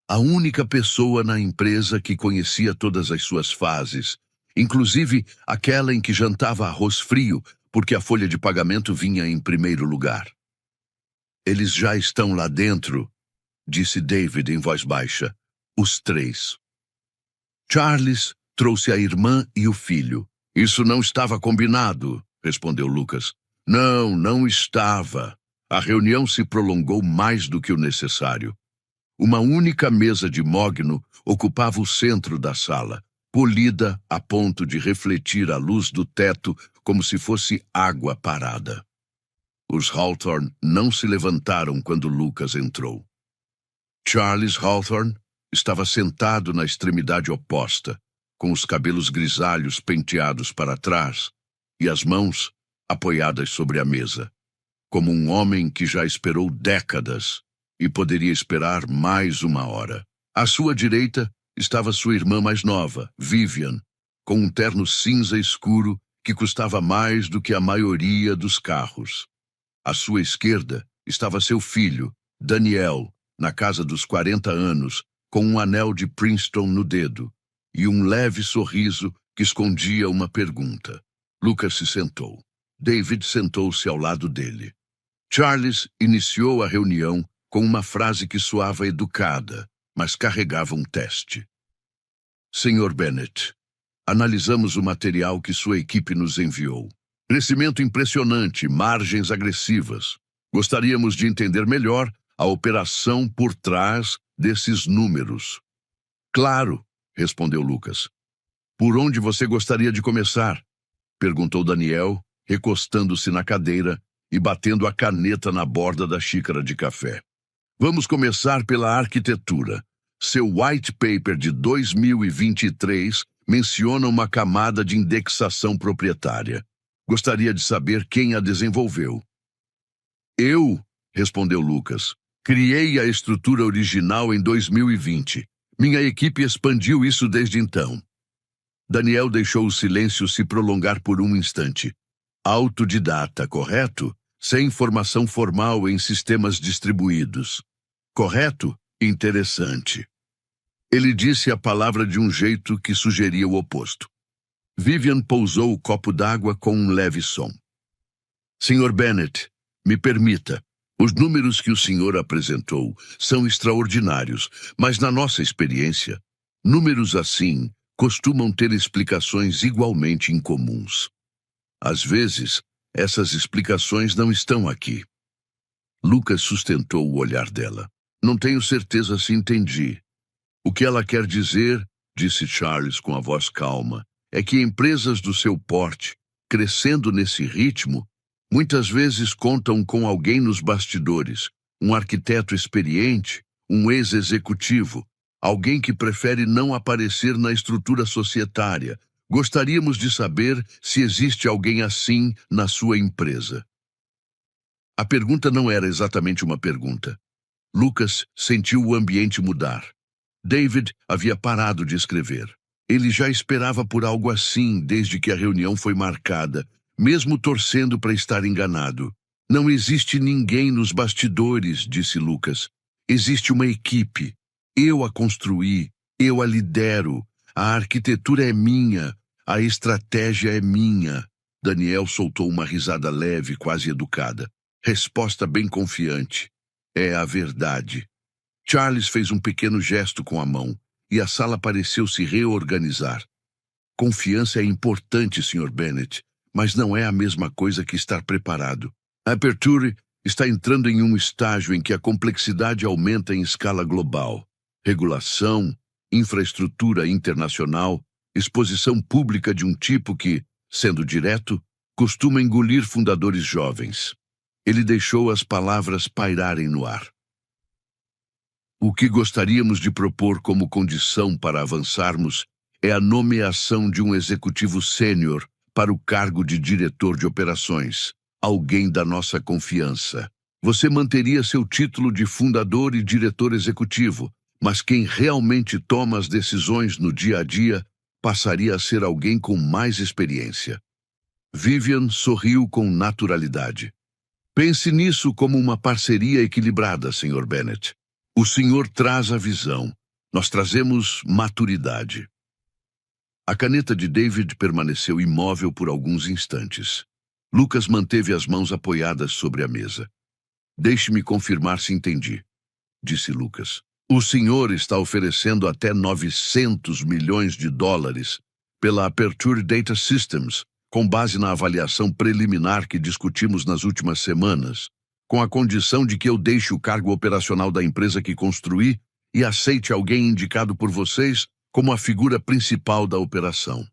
a única pessoa na empresa que conhecia todas as suas fases, inclusive aquela em que jantava arroz frio, porque a folha de pagamento vinha em primeiro lugar. Eles já estão lá dentro, disse David em voz baixa, os 3. Charles trouxe a irmã e o filho. Isso não estava combinado, respondeu Lucas. Não, não estava. A reunião se prolongou mais do que o necessário. Uma única mesa de mogno ocupava o centro da sala, polida a ponto de refletir a luz do teto como se fosse água parada. Os Hawthorne não se levantaram quando Lucas entrou. Charles Hawthorne estava sentado na extremidade oposta, com os cabelos grisalhos penteados para trás e as mãos apoiadas sobre a mesa, como um homem que já esperou décadas e poderia esperar mais 1 hora. À sua direita estava sua irmã mais nova, Vivian, com um terno cinza escuro que custava mais do que a maioria dos carros. À sua esquerda estava seu filho, Daniel, na casa dos 40 anos, com um anel de Princeton no dedo e um leve sorriso que escondia uma pergunta. Lucas se sentou. David sentou-se ao lado dele. Charles iniciou a reunião com uma frase que soava educada, mas carregava um teste. Senhor Bennett, analisamos o material que sua equipe nos enviou. Crescimento impressionante, margens agressivas. Gostaríamos de entender melhor a operação por trás desses números. Claro, respondeu Lucas. Por onde você gostaria de começar? Perguntou Daniel, recostando-se na cadeira e batendo a caneta na borda da xícara de café. Vamos começar pela arquitetura. Seu white paper de 2023 menciona uma camada de indexação proprietária. Gostaria de saber quem a desenvolveu. Eu, respondeu Lucas, criei a estrutura original em 2020. Minha equipe expandiu isso desde então. Daniel deixou o silêncio se prolongar por um instante. Autodidata, correto? Sem formação formal em sistemas distribuídos. Correto? Interessante. Ele disse a palavra de um jeito que sugeria o oposto. Vivian pousou o copo d'água com um leve som. Senhor Bennett, me permita. Os números que o senhor apresentou são extraordinários, mas na nossa experiência, números assim costumam ter explicações igualmente incomuns. Às vezes, essas explicações não estão aqui. Lucas sustentou o olhar dela. Não tenho certeza se entendi. O que ela quer dizer, disse Charles com a voz calma, é que empresas do seu porte, crescendo nesse ritmo, muitas vezes contam com alguém nos bastidores, um arquiteto experiente, um ex-executivo, alguém que prefere não aparecer na estrutura societária. Gostaríamos de saber se existe alguém assim na sua empresa. A pergunta não era exatamente uma pergunta. Lucas sentiu o ambiente mudar. David havia parado de escrever. Ele já esperava por algo assim desde que a reunião foi marcada, mesmo torcendo para estar enganado. Não existe ninguém nos bastidores, disse Lucas. Existe uma equipe. Eu a construí, eu a lidero. A arquitetura é minha, a estratégia é minha. Daniel soltou uma risada leve, quase educada. Resposta bem confiante. É a verdade. Charles fez um pequeno gesto com a mão, e a sala pareceu se reorganizar. Confiança é importante, Sr. Bennett, mas não é a mesma coisa que estar preparado. A Aperture está entrando em um estágio em que a complexidade aumenta em escala global. Regulação, infraestrutura internacional, exposição pública de um tipo que, sendo direto, costuma engolir fundadores jovens. Ele deixou as palavras pairarem no ar. O que gostaríamos de propor como condição para avançarmos é a nomeação de um executivo sênior para o cargo de diretor de operações, alguém da nossa confiança. Você manteria seu título de fundador e diretor executivo, mas quem realmente toma as decisões no dia a dia passaria a ser alguém com mais experiência. Vivian sorriu com naturalidade. Pense nisso como uma parceria equilibrada, Sr. Bennett. O senhor traz a visão, nós trazemos maturidade. A caneta de David permaneceu imóvel por alguns instantes. Lucas manteve as mãos apoiadas sobre a mesa. Deixe-me confirmar se entendi, disse Lucas. O senhor está oferecendo até 900 milhões de dólares pela Aperture Data Systems, com base na avaliação preliminar que discutimos nas últimas semanas, com a condição de que eu deixe o cargo operacional da empresa que construí e aceite alguém indicado por vocês como a figura principal da operação.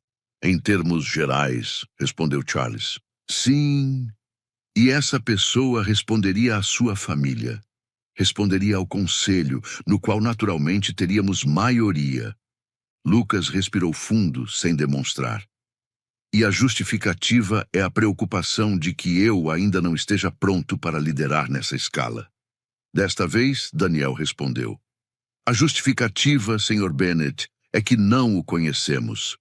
Em termos gerais, respondeu Charles. Sim, e essa pessoa responderia à sua família. Responderia ao conselho, no qual naturalmente teríamos maioria. Lucas respirou fundo, sem demonstrar. E a justificativa é a preocupação de que eu ainda não esteja pronto para liderar nessa escala. Desta vez, Daniel respondeu. A justificativa, Sr. Bennett, é que não o conhecemos.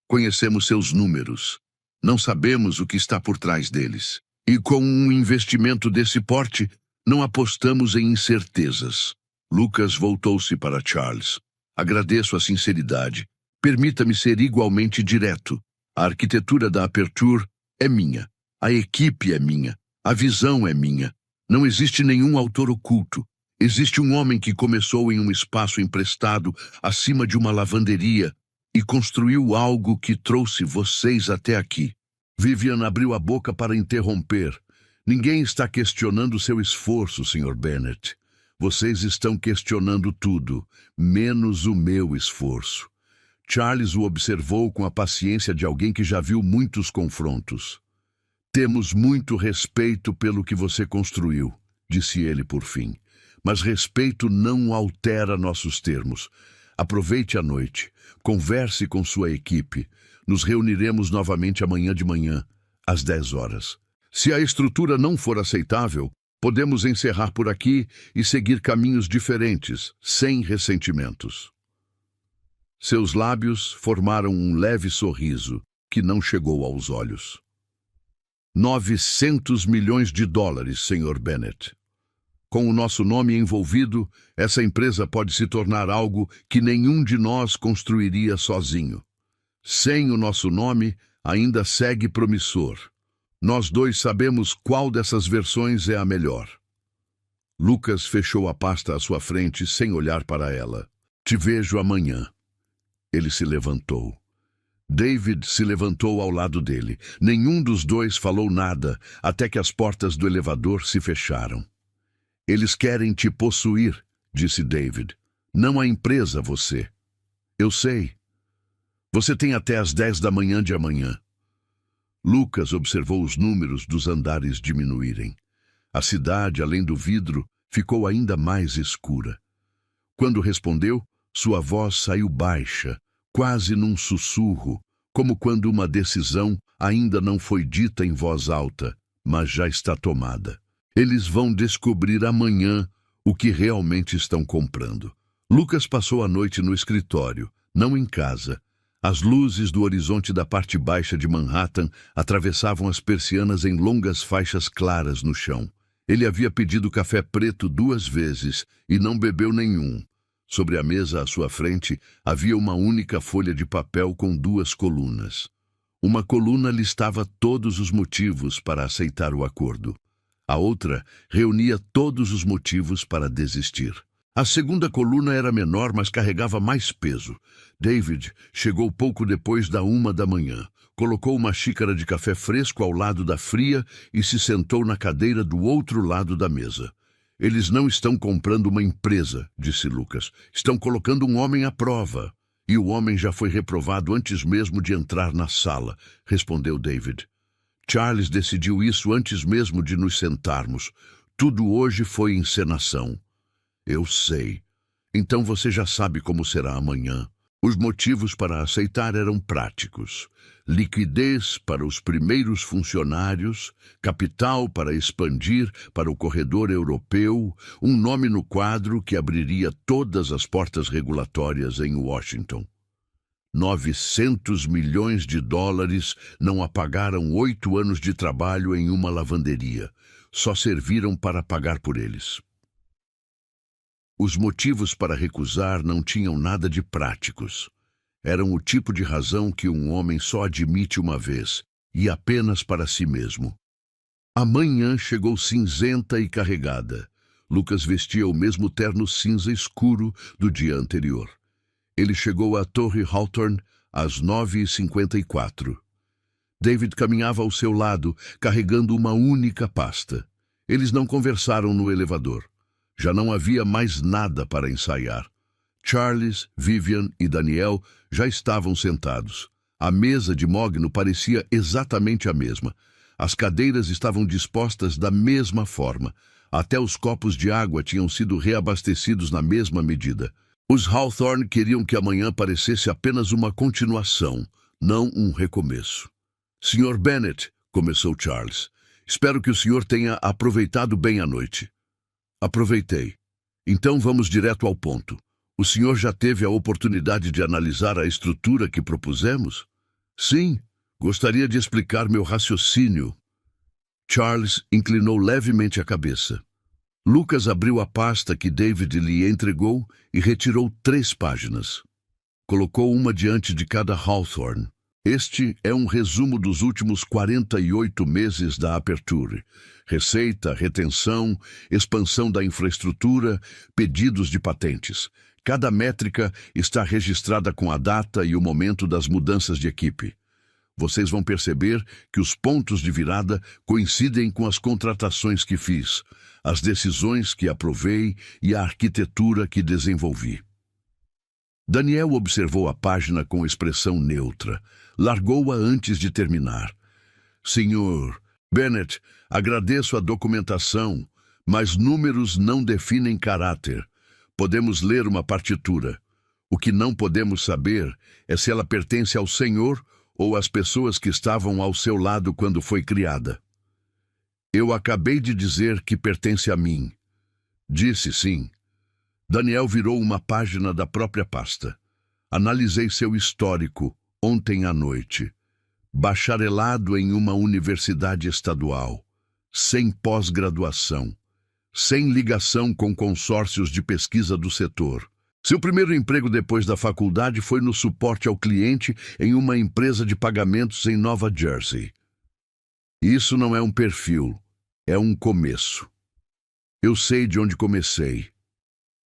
Conhecemos seus números. Não sabemos o que está por trás deles. E com um investimento desse porte, não apostamos em incertezas. Lucas voltou-se para Charles. Agradeço a sinceridade. Permita-me ser igualmente direto. A arquitetura da Aperture é minha. A equipe é minha. A visão é minha. Não existe nenhum autor oculto. Existe um homem que começou em um espaço emprestado acima de uma lavanderia e construiu algo que trouxe vocês até aqui. Vivian abriu a boca para interromper. Ninguém está questionando seu esforço, Sr. Bennett. Vocês estão questionando tudo, menos o meu esforço. Charles o observou com a paciência de alguém que já viu muitos confrontos. Temos muito respeito pelo que você construiu, disse ele por fim. Mas respeito não altera nossos termos. Aproveite a noite, converse com sua equipe. Nos reuniremos novamente amanhã de manhã, às 10 horas. Se a estrutura não for aceitável, podemos encerrar por aqui e seguir caminhos diferentes, sem ressentimentos. Seus lábios formaram um leve sorriso que não chegou aos olhos. 900 milhões de dólares, Sr. Bennett. Com o nosso nome envolvido, essa empresa pode se tornar algo que nenhum de nós construiria sozinho. Sem o nosso nome, ainda segue promissor. Nós dois sabemos qual dessas versões é a melhor. Lucas fechou a pasta à sua frente sem olhar para ela. Te vejo amanhã. Ele se levantou. David se levantou ao lado dele. Nenhum dos dois falou nada até que as portas do elevador se fecharam. Eles querem te possuir, disse David. Não a empresa, você. Eu sei. Você tem até às 10 da manhã de amanhã. Lucas observou os números dos andares diminuírem. A cidade, além do vidro, ficou ainda mais escura. Quando respondeu, sua voz saiu baixa, quase num sussurro, como quando uma decisão ainda não foi dita em voz alta, mas já está tomada. Eles vão descobrir amanhã o que realmente estão comprando. Lucas passou a noite no escritório, não em casa. As luzes do horizonte da parte baixa de Manhattan atravessavam as persianas em longas faixas claras no chão. Ele havia pedido café preto 2 vezes e não bebeu nenhum. Sobre a mesa à sua frente havia uma única folha de papel com 2 colunas. Uma coluna listava todos os motivos para aceitar o acordo. A outra reunia todos os motivos para desistir. A segunda coluna era menor, mas carregava mais peso. David chegou pouco depois da 1 da manhã. Colocou uma xícara de café fresco ao lado da fria e se sentou na cadeira do outro lado da mesa. Eles não estão comprando uma empresa, disse Lucas. Estão colocando um homem à prova. E o homem já foi reprovado antes mesmo de entrar na sala, respondeu David. Charles decidiu isso antes mesmo de nos sentarmos. Tudo hoje foi encenação. Eu sei. Então você já sabe como será amanhã. Os motivos para aceitar eram práticos. Liquidez para os primeiros funcionários, capital para expandir para o corredor europeu, um nome no quadro que abriria todas as portas regulatórias em Washington. 900 milhões de dólares não apagaram 8 anos de trabalho em uma lavanderia. Só serviram para pagar por eles. Os motivos para recusar não tinham nada de práticos. Eram o tipo de razão que um homem só admite uma vez, e apenas para si mesmo. A manhã chegou cinzenta e carregada. Lucas vestia o mesmo terno cinza escuro do dia anterior. Ele chegou à Torre Hawthorne às 9h54. David caminhava ao seu lado, carregando uma única pasta. Eles não conversaram no elevador. Já não havia mais nada para ensaiar. Charles, Vivian e Daniel já estavam sentados. A mesa de mogno parecia exatamente a mesma. As cadeiras estavam dispostas da mesma forma. Até os copos de água tinham sido reabastecidos na mesma medida. Os Hawthorne queriam que amanhã parecesse apenas uma continuação, não um recomeço. Sr. Bennet, começou Charles, espero que o senhor tenha aproveitado bem a noite. Aproveitei. Então vamos direto ao ponto. O senhor já teve a oportunidade de analisar a estrutura que propusemos? Sim, gostaria de explicar meu raciocínio. Charles inclinou levemente a cabeça. Lucas abriu a pasta que David lhe entregou e retirou 3 páginas. Colocou uma diante de cada Hawthorne. Este é um resumo dos últimos 48 meses da Aperture. Receita, retenção, expansão da infraestrutura, pedidos de patentes. Cada métrica está registrada com a data e o momento das mudanças de equipe. Vocês vão perceber que os pontos de virada coincidem com as contratações que fiz, as decisões que aprovei e a arquitetura que desenvolvi. Daniel observou a página com expressão neutra. Largou-a antes de terminar. Senhor Bennet, agradeço a documentação, mas números não definem caráter. Podemos ler uma partitura. O que não podemos saber é se ela pertence ao Senhor ou às pessoas que estavam ao seu lado quando foi criada. Eu acabei de dizer que pertence a mim. Disse sim. Daniel virou uma página da própria pasta. Analisei seu histórico ontem à noite. Bacharelado em uma universidade estadual, sem pós-graduação, sem ligação com consórcios de pesquisa do setor. Seu primeiro emprego depois da faculdade foi no suporte ao cliente em uma empresa de pagamentos em Nova Jersey. Isso não é um perfil, é um começo. Eu sei de onde comecei.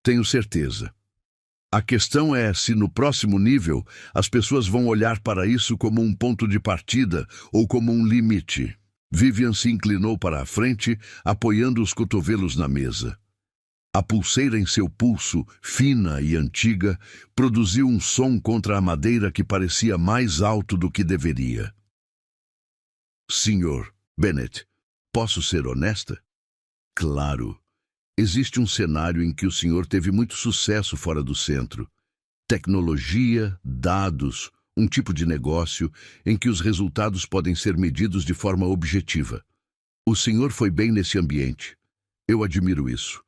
Tenho certeza. A questão é se no próximo nível as pessoas vão olhar para isso como um ponto de partida ou como um limite. Vivian se inclinou para a frente, apoiando os cotovelos na mesa. A pulseira em seu pulso, fina e antiga, produziu um som contra a madeira que parecia mais alto do que deveria. Sr. Bennet, posso ser honesta? Claro. Existe um cenário em que o senhor teve muito sucesso fora do centro. Tecnologia, dados, um tipo de negócio em que os resultados podem ser medidos de forma objetiva. O senhor foi bem nesse ambiente. Eu admiro isso.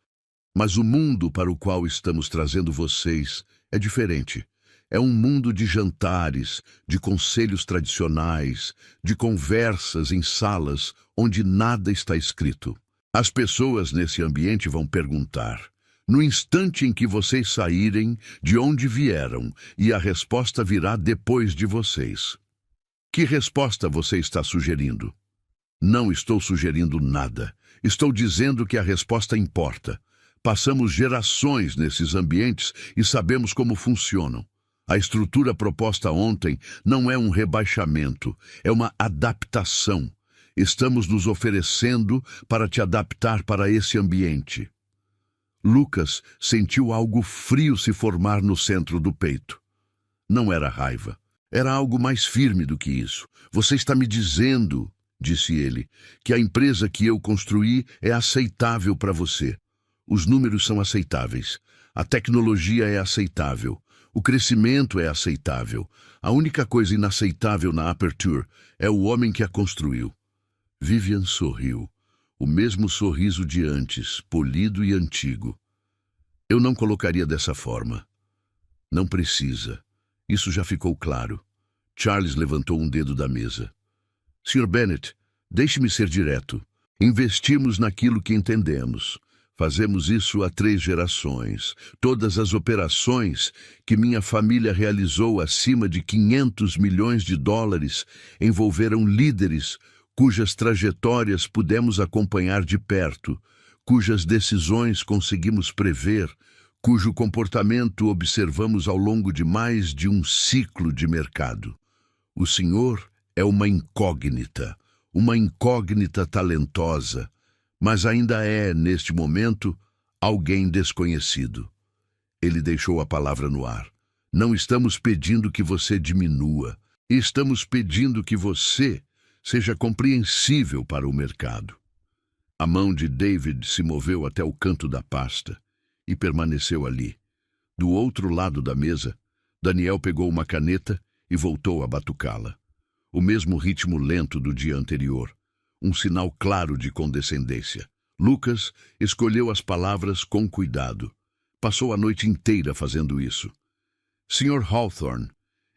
Mas o mundo para o qual estamos trazendo vocês é diferente. É um mundo de jantares, de conselhos tradicionais, de conversas em salas onde nada está escrito. As pessoas nesse ambiente vão perguntar, no instante em que vocês saírem, de onde vieram, e a resposta virá depois de vocês. Que resposta você está sugerindo? Não estou sugerindo nada. Estou dizendo que a resposta importa. Passamos gerações nesses ambientes e sabemos como funcionam. A estrutura proposta ontem não é um rebaixamento, é uma adaptação. Estamos nos oferecendo para te adaptar para esse ambiente. Lucas sentiu algo frio se formar no centro do peito. Não era raiva. Era algo mais firme do que isso. Você está me dizendo, disse ele, que a empresa que eu construí é aceitável para você. Os números são aceitáveis. A tecnologia é aceitável. O crescimento é aceitável. A única coisa inaceitável na Aperture é o homem que a construiu. Vivian sorriu. O mesmo sorriso de antes, polido e antigo. Eu não colocaria dessa forma. Não precisa. Isso já ficou claro. Charles levantou um dedo da mesa. Sr. Bennet, deixe-me ser direto. Investimos naquilo que entendemos. Fazemos isso há 3 gerações. Todas as operações que minha família realizou acima de 500 milhões de dólares envolveram líderes cujas trajetórias pudemos acompanhar de perto, cujas decisões conseguimos prever, cujo comportamento observamos ao longo de mais de um ciclo de mercado. O senhor é uma incógnita talentosa, mas ainda é, neste momento, alguém desconhecido. Ele deixou a palavra no ar. Não estamos pedindo que você diminua, estamos pedindo que você seja compreensível para o mercado. A mão de David se moveu até o canto da pasta e permaneceu ali. Do outro lado da mesa, Daniel pegou uma caneta e voltou a batucá-la. O mesmo ritmo lento do dia anterior, um sinal claro de condescendência. Lucas escolheu as palavras com cuidado. Passou a noite inteira fazendo isso. Sr. Hawthorne,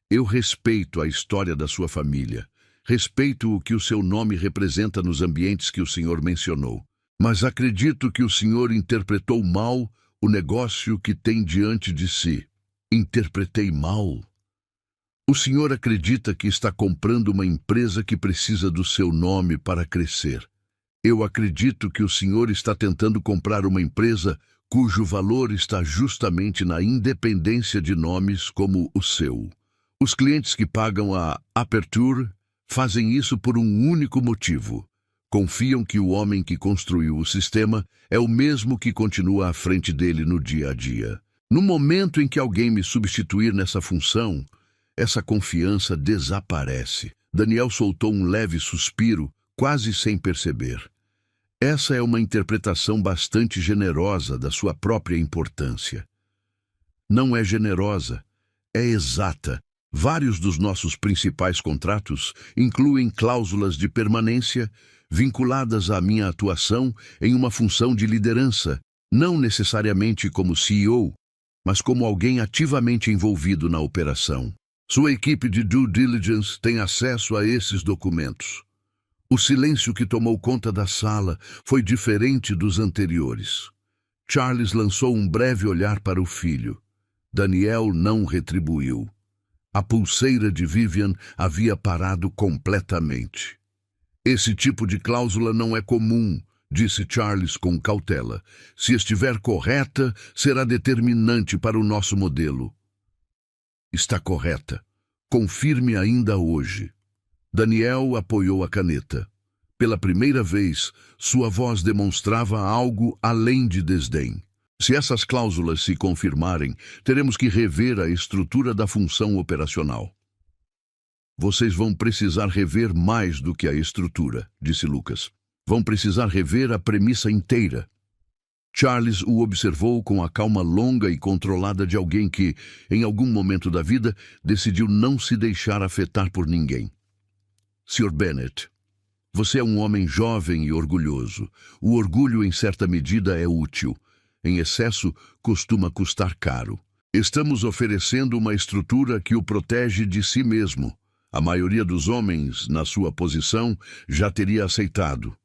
eu respeito a história da sua família. Respeito o que o seu nome representa nos ambientes que o senhor mencionou. Mas acredito que o senhor interpretou mal o negócio que tem diante de si. Interpretei mal? O senhor acredita que está comprando uma empresa que precisa do seu nome para crescer. Eu acredito que o senhor está tentando comprar uma empresa cujo valor está justamente na independência de nomes como o seu. Os clientes que pagam a Aperture fazem isso por um único motivo. Confiam que o homem que construiu o sistema é o mesmo que continua à frente dele no dia a dia. No momento em que alguém me substituir nessa função, essa confiança desaparece. Daniel soltou um leve suspiro, quase sem perceber. Essa é uma interpretação bastante generosa da sua própria importância. Não é generosa, é exata. Vários dos nossos principais contratos incluem cláusulas de permanência vinculadas à minha atuação em uma função de liderança, não necessariamente como CEO, mas como alguém ativamente envolvido na operação. Sua equipe de due diligence tem acesso a esses documentos. O silêncio que tomou conta da sala foi diferente dos anteriores. Charles lançou um breve olhar para o filho. Daniel não retribuiu. A pulseira de Vivian havia parado completamente. Esse tipo de cláusula não é comum, disse Charles com cautela. Se estiver correta, será determinante para o nosso modelo. Está correta. Confirme ainda hoje. Daniel apoiou a caneta. Pela primeira vez, sua voz demonstrava algo além de desdém. Se essas cláusulas se confirmarem, teremos que rever a estrutura da função operacional. Vocês vão precisar rever mais do que a estrutura, disse Lucas. Vão precisar rever a premissa inteira. Charles o observou com a calma longa e controlada de alguém que, em algum momento da vida, decidiu não se deixar afetar por ninguém. Sr. Bennet, você é um homem jovem e orgulhoso. O orgulho, em certa medida, é útil. Em excesso, costuma custar caro. Estamos oferecendo uma estrutura que o protege de si mesmo. A maioria dos homens, na sua posição, já teria aceitado.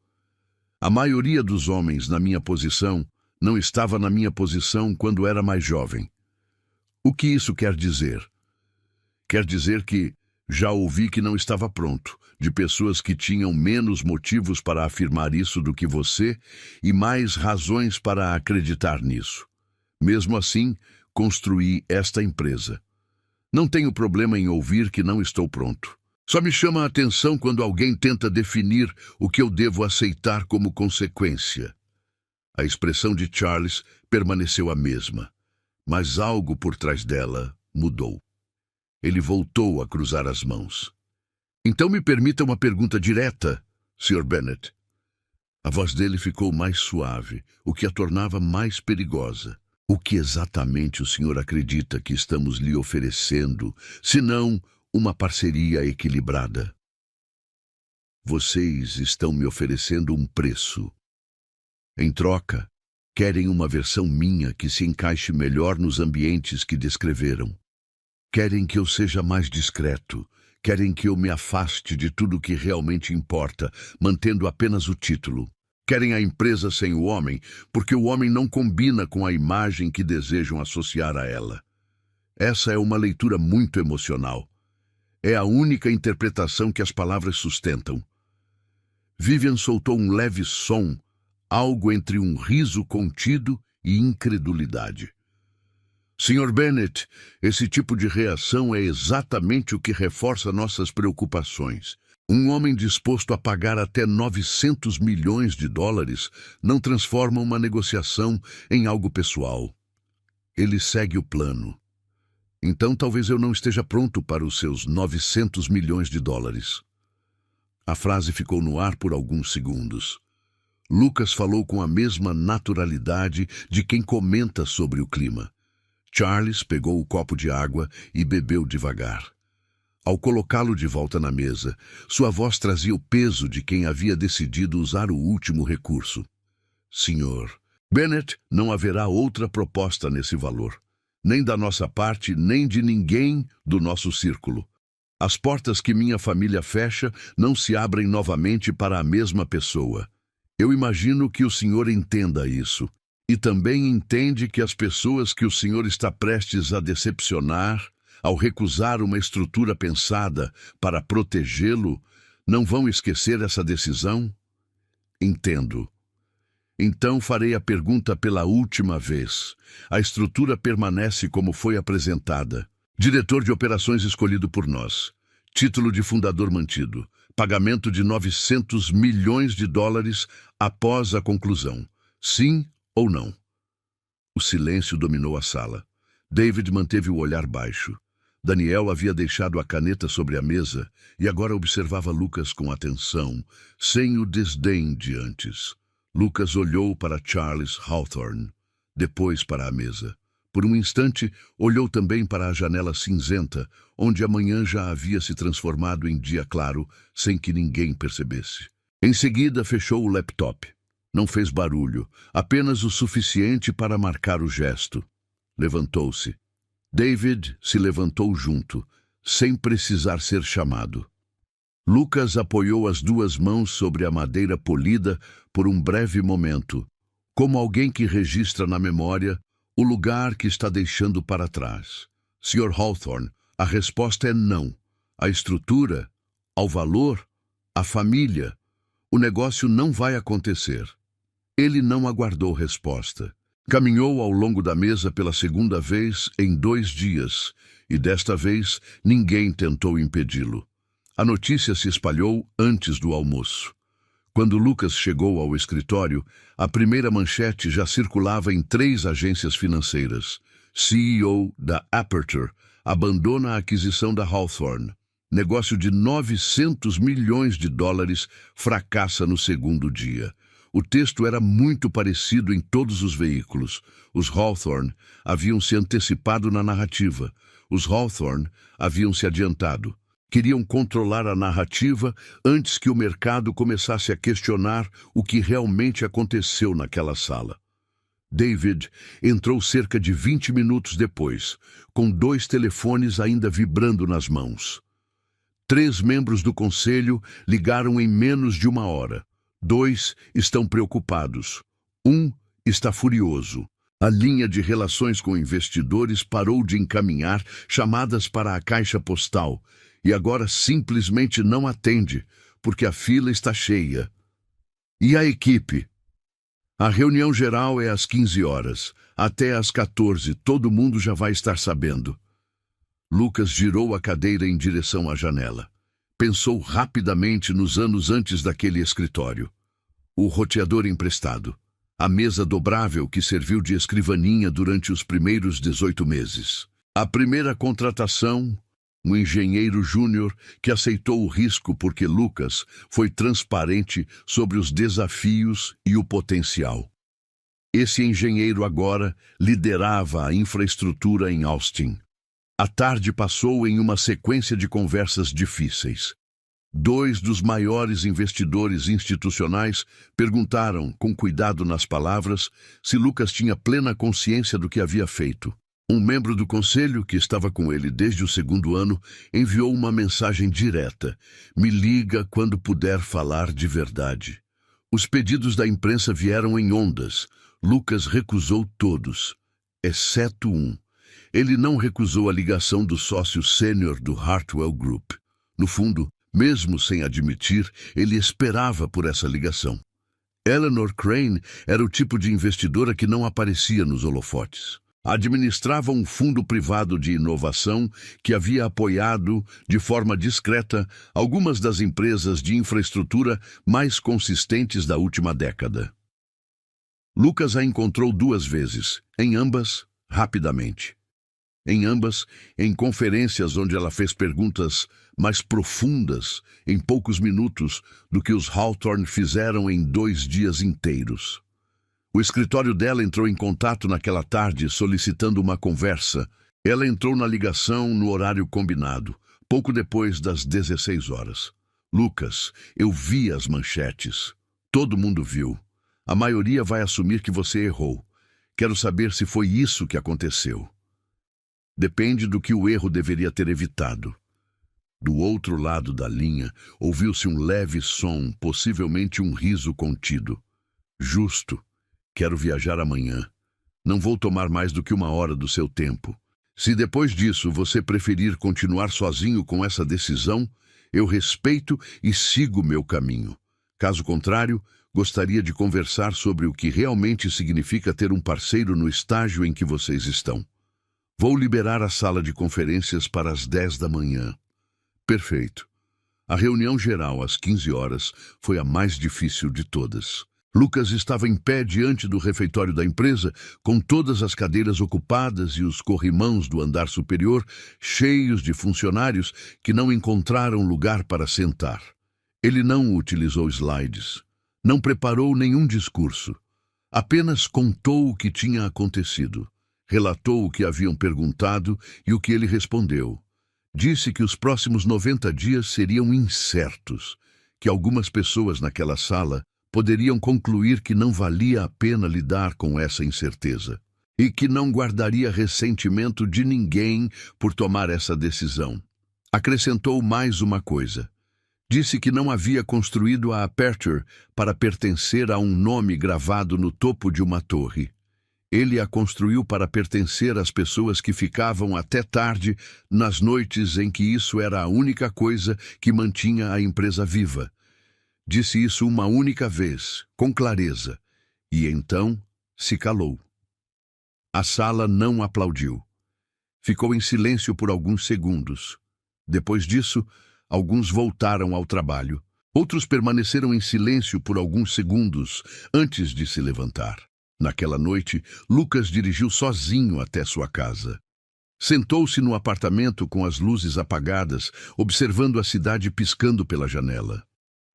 A maioria dos homens na minha posição não estava na minha posição quando era mais jovem. O que isso quer dizer? Quer dizer que já ouvi que não estava pronto, de pessoas que tinham menos motivos para afirmar isso do que você e mais razões para acreditar nisso. Mesmo assim, construí esta empresa. Não tenho problema em ouvir que não estou pronto. Só me chama a atenção quando alguém tenta definir o que eu devo aceitar como consequência. A expressão de Charles permaneceu a mesma, mas algo por trás dela mudou. Ele voltou a cruzar as mãos. Então me permita uma pergunta direta, Sr. Bennet. A voz dele ficou mais suave, o que a tornava mais perigosa. O que exatamente o senhor acredita que estamos lhe oferecendo, se não uma parceria equilibrada? Vocês estão me oferecendo um preço. Em troca, querem uma versão minha que se encaixe melhor nos ambientes que descreveram. Querem que eu seja mais discreto. Querem que eu me afaste de tudo que realmente importa, mantendo apenas o título. Querem a empresa sem o homem, porque o homem não combina com a imagem que desejam associar a ela. Essa é uma leitura muito emocional. É a única interpretação que as palavras sustentam. Vivian soltou um leve som, algo entre um riso contido e incredulidade. Sr. Bennet, esse tipo de reação é exatamente o que reforça nossas preocupações. Um homem disposto a pagar até 900 milhões de dólares não transforma uma negociação em algo pessoal. Ele segue o plano. Então talvez eu não esteja pronto para os seus 900 milhões de dólares. A frase ficou no ar por alguns segundos. Lucas falou com a mesma naturalidade de quem comenta sobre o clima. Charles pegou o copo de água e bebeu devagar. Ao colocá-lo de volta na mesa, sua voz trazia o peso de quem havia decidido usar o último recurso. Senhor Bennet, não haverá outra proposta nesse valor. Nem da nossa parte, nem de ninguém do nosso círculo. As portas que minha família fecha não se abrem novamente para a mesma pessoa. Eu imagino que o senhor entenda isso. E também entende que as pessoas que o senhor está prestes a decepcionar, ao recusar uma estrutura pensada para protegê-lo, não vão esquecer essa decisão? Entendo. Então farei a pergunta pela última vez. A estrutura permanece como foi apresentada. Diretor de operações escolhido por nós. Título de fundador mantido. Pagamento de 900 milhões de dólares após a conclusão. Sim ou não? O silêncio dominou a sala. David manteve o olhar baixo. Daniel havia deixado a caneta sobre a mesa e agora observava Lucas com atenção, sem o desdém de antes. Lucas olhou para Charles Hawthorne, depois para a mesa. Por um instante, olhou também para a janela cinzenta, onde a manhã já havia se transformado em dia claro, sem que ninguém percebesse. Em seguida, fechou o laptop. Não fez barulho, apenas o suficiente para marcar o gesto. Levantou-se. David se levantou junto, sem precisar ser chamado. Lucas apoiou as duas mãos sobre a madeira polida por um breve momento, como alguém que registra na memória o lugar que está deixando para trás. Sr. Hawthorne, a resposta é não. A estrutura, ao valor, a família, o negócio não vai acontecer. Ele não aguardou resposta. Caminhou ao longo da mesa pela segunda vez em 2 dias, e desta vez ninguém tentou impedi-lo. A notícia se espalhou antes do almoço. Quando Lucas chegou ao escritório, a primeira manchete já circulava em 3 agências financeiras. CEO da Aperture abandona a aquisição da Hawthorne. Negócio de 900 milhões de dólares fracassa no segundo dia. O texto era muito parecido em todos os veículos. Os Hawthorne haviam se antecipado na narrativa. Os Hawthorne haviam se adiantado. Queriam controlar a narrativa antes que o mercado começasse a questionar o que realmente aconteceu naquela sala. David entrou cerca de 20 minutos depois, com 2 telefones ainda vibrando nas mãos. 3 membros do conselho ligaram em menos de 1 hora. 2 estão preocupados. 1 está furioso. A linha de relações com investidores parou de encaminhar chamadas para a caixa postal e agora simplesmente não atende, porque a fila está cheia. E a equipe? A reunião geral é às 15 horas. Até às 14, todo mundo já vai estar sabendo. Lucas girou a cadeira em direção à janela. Pensou rapidamente nos anos antes daquele escritório. O roteador emprestado. A mesa dobrável que serviu de escrivaninha durante os primeiros 18 meses. A primeira contratação, um engenheiro júnior que aceitou o risco porque Lucas foi transparente sobre os desafios e o potencial. Esse engenheiro agora liderava a infraestrutura em Austin. A tarde passou em uma sequência de conversas difíceis. 2 dos maiores investidores institucionais perguntaram, com cuidado nas palavras, se Lucas tinha plena consciência do que havia feito. Um membro do conselho, que estava com ele desde o 2º ano, enviou uma mensagem direta. Me liga quando puder falar de verdade. Os pedidos da imprensa vieram em ondas. Lucas recusou todos, exceto um. Ele não recusou a ligação do sócio sênior do Hartwell Group. No fundo, mesmo sem admitir, ele esperava por essa ligação. Eleanor Crane era o tipo de investidora que não aparecia nos holofotes. Administrava um fundo privado de inovação que havia apoiado, de forma discreta, algumas das empresas de infraestrutura mais consistentes da última década. Lucas a encontrou 2 vezes, em ambas, rapidamente. Em ambas, em conferências onde ela fez perguntas mais profundas em poucos minutos do que os Hawthorne fizeram em 2 dias inteiros. O escritório dela entrou em contato naquela tarde solicitando uma conversa. Ela entrou na ligação no horário combinado, pouco depois das 16 horas. Lucas, eu vi as manchetes. Todo mundo viu. A maioria vai assumir que você errou. Quero saber se foi isso que aconteceu. Depende do que o erro deveria ter evitado. Do outro lado da linha, ouviu-se um leve som, possivelmente um riso contido. Justo. Quero viajar amanhã. Não vou tomar mais do que 1 hora do seu tempo. Se depois disso você preferir continuar sozinho com essa decisão, eu respeito e sigo meu caminho. Caso contrário, gostaria de conversar sobre o que realmente significa ter um parceiro no estágio em que vocês estão. Vou liberar a sala de conferências para as 10 da manhã. Perfeito. A reunião geral às 15 horas foi a mais difícil de todas. Lucas estava em pé diante do refeitório da empresa, com todas as cadeiras ocupadas e os corrimãos do andar superior cheios de funcionários que não encontraram lugar para sentar. Ele não utilizou slides, não preparou nenhum discurso. Apenas contou o que tinha acontecido. Relatou o que haviam perguntado e o que ele respondeu. Disse que os próximos 90 dias seriam incertos, que algumas pessoas naquela sala poderiam concluir que não valia a pena lidar com essa incerteza e que não guardaria ressentimento de ninguém por tomar essa decisão. Acrescentou mais uma coisa. Disse que não havia construído a Aperture para pertencer a um nome gravado no topo de uma torre. Ele a construiu para pertencer às pessoas que ficavam até tarde nas noites em que isso era a única coisa que mantinha a empresa viva. Disse isso uma única vez, com clareza, e então se calou. A sala não aplaudiu. Ficou em silêncio por alguns segundos. Depois disso, alguns voltaram ao trabalho. Outros permaneceram em silêncio por alguns segundos antes de se levantar. Naquela noite, Lucas dirigiu sozinho até sua casa. Sentou-se no apartamento com as luzes apagadas, observando a cidade piscando pela janela.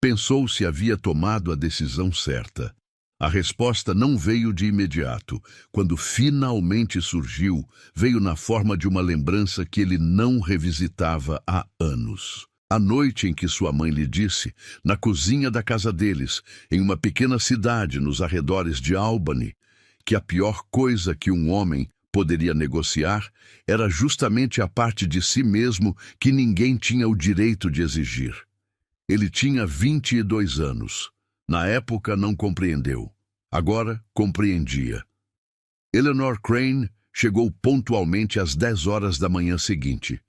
Pensou se havia tomado a decisão certa. A resposta não veio de imediato. Quando finalmente surgiu, veio na forma de uma lembrança que ele não revisitava há anos. A noite em que sua mãe lhe disse, na cozinha da casa deles, em uma pequena cidade nos arredores de Albany, que a pior coisa que um homem poderia negociar era justamente a parte de si mesmo que ninguém tinha o direito de exigir. Ele tinha 22 anos. Na época não compreendeu. Agora compreendia. Eleanor Crane chegou pontualmente às 10 horas da manhã seguinte.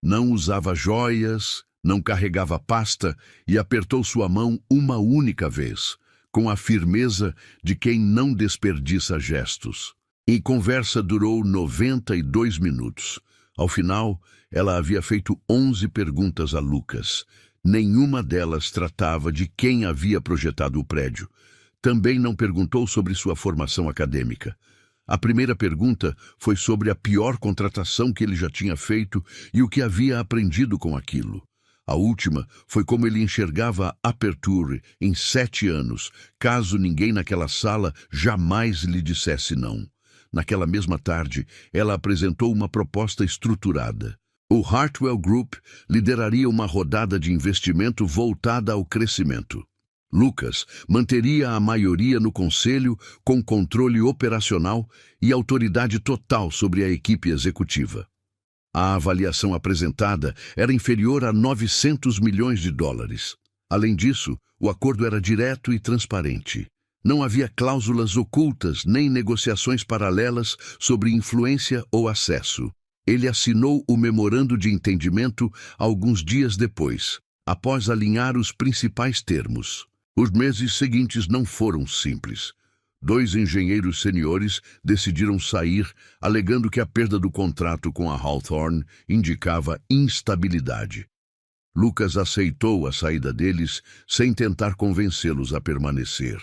Não usava joias, não carregava pasta e apertou sua mão uma única vez, com a firmeza de quem não desperdiça gestos. A conversa durou 92 minutos. Ao final, ela havia feito 11 perguntas a Lucas. Nenhuma delas tratava de quem havia projetado o prédio. Também não perguntou sobre sua formação acadêmica. A primeira pergunta foi sobre a pior contratação que ele já tinha feito e o que havia aprendido com aquilo. A última foi como ele enxergava a Aperture em 7 anos, caso ninguém naquela sala jamais lhe dissesse não. Naquela mesma tarde, ela apresentou uma proposta estruturada. O Hartwell Group lideraria uma rodada de investimento voltada ao crescimento. Lucas manteria a maioria no conselho com controle operacional e autoridade total sobre a equipe executiva. A avaliação apresentada era inferior a 900 milhões de dólares. Além disso, o acordo era direto e transparente. Não havia cláusulas ocultas nem negociações paralelas sobre influência ou acesso. Ele assinou o memorando de entendimento alguns dias depois, após alinhar os principais termos. Os meses seguintes não foram simples. 2 engenheiros seniores decidiram sair, alegando que a perda do contrato com a Hawthorne indicava instabilidade. Lucas aceitou a saída deles sem tentar convencê-los a permanecer.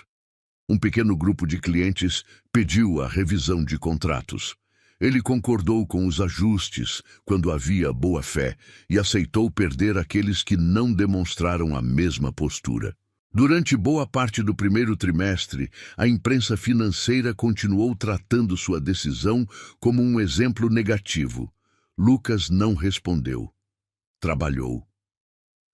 Um pequeno grupo de clientes pediu a revisão de contratos. Ele concordou com os ajustes quando havia boa-fé e aceitou perder aqueles que não demonstraram a mesma postura. Durante boa parte do primeiro trimestre, a imprensa financeira continuou tratando sua decisão como um exemplo negativo. Lucas não respondeu. Trabalhou.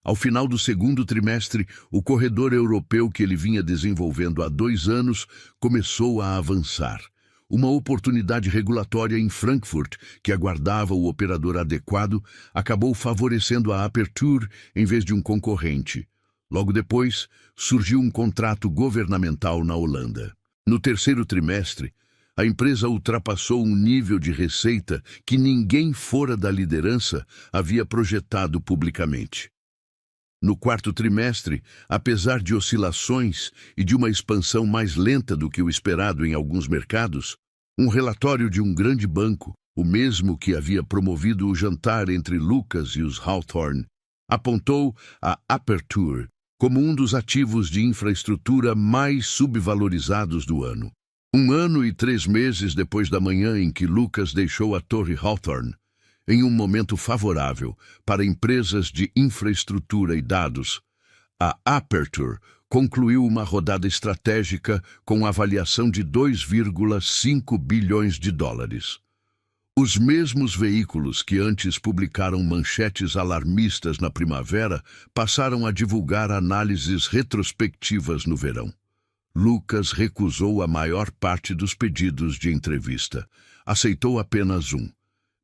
Ao final do segundo trimestre, o corredor europeu que ele vinha desenvolvendo há 2 anos começou a avançar. Uma oportunidade regulatória em Frankfurt, que aguardava o operador adequado, acabou favorecendo a Aperture em vez de um concorrente. Logo depois, surgiu um contrato governamental na Holanda. No terceiro trimestre, a empresa ultrapassou um nível de receita que ninguém fora da liderança havia projetado publicamente. No quarto trimestre, apesar de oscilações e de uma expansão mais lenta do que o esperado em alguns mercados, um relatório de um grande banco, o mesmo que havia promovido o jantar entre Lucas e os Hawthorne, apontou a Aperture como um dos ativos de infraestrutura mais subvalorizados do ano. 1 ano e 3 meses depois da manhã em que Lucas deixou a Torre Hawthorne, em um momento favorável para empresas de infraestrutura e dados, a Aperture concluiu uma rodada estratégica com avaliação de 2,5 bilhões de dólares. Os mesmos veículos que antes publicaram manchetes alarmistas na primavera passaram a divulgar análises retrospectivas no verão. Lucas recusou a maior parte dos pedidos de entrevista. Aceitou apenas um.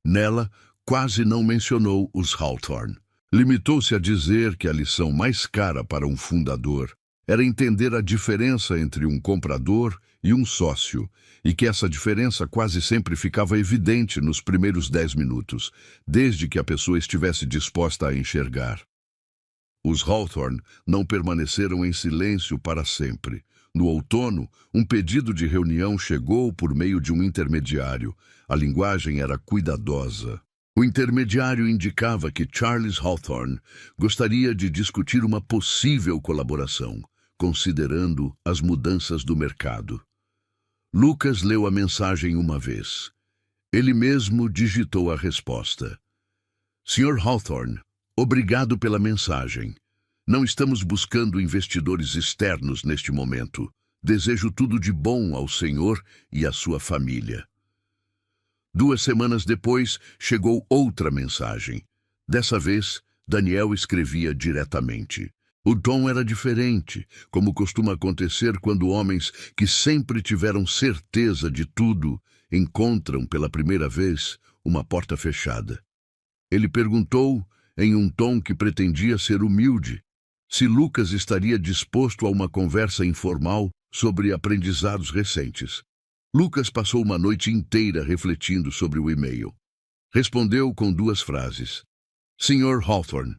Nela, quase não mencionou os Hawthorne. Limitou-se a dizer que a lição mais cara para um fundador era entender a diferença entre um comprador e um sócio, e que essa diferença quase sempre ficava evidente nos primeiros 10 minutos, desde que a pessoa estivesse disposta a enxergar. Os Hawthorne não permaneceram em silêncio para sempre. No outono, um pedido de reunião chegou por meio de um intermediário. A linguagem era cuidadosa. O intermediário indicava que Charles Hawthorne gostaria de discutir uma possível colaboração, considerando as mudanças do mercado. Lucas leu a mensagem uma vez. Ele mesmo digitou a resposta. Sr. Hawthorne, obrigado pela mensagem. Não estamos buscando investidores externos neste momento. Desejo tudo de bom ao senhor e à sua família. 2 semanas depois, chegou outra mensagem. Dessa vez, Daniel escrevia diretamente. O tom era diferente, como costuma acontecer quando homens que sempre tiveram certeza de tudo encontram pela primeira vez uma porta fechada. Ele perguntou, em um tom que pretendia ser humilde, se Lucas estaria disposto a uma conversa informal sobre aprendizados recentes. Lucas passou uma noite inteira refletindo sobre o e-mail. Respondeu com 2 frases. Sr. Hawthorne,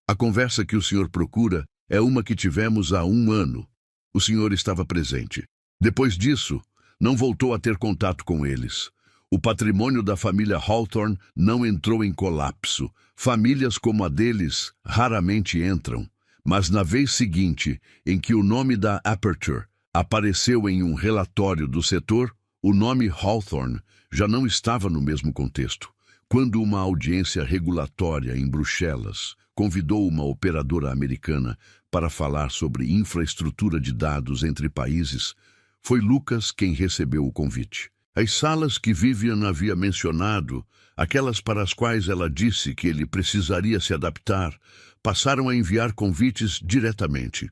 a conversa que o senhor procura é uma que tivemos há 1 ano. O senhor estava presente. Depois disso, não voltou a ter contato com eles. O patrimônio da família Hawthorne não entrou em colapso. Famílias como a deles raramente entram. Mas na vez seguinte, em que o nome da Aperture apareceu em um relatório do setor, o nome Hawthorne já não estava no mesmo contexto. Quando uma audiência regulatória em Bruxelas convidou uma operadora americana para falar sobre infraestrutura de dados entre países, foi Lucas quem recebeu o convite. As salas que Vivian havia mencionado, aquelas para as quais ela disse que ele precisaria se adaptar, passaram a enviar convites diretamente.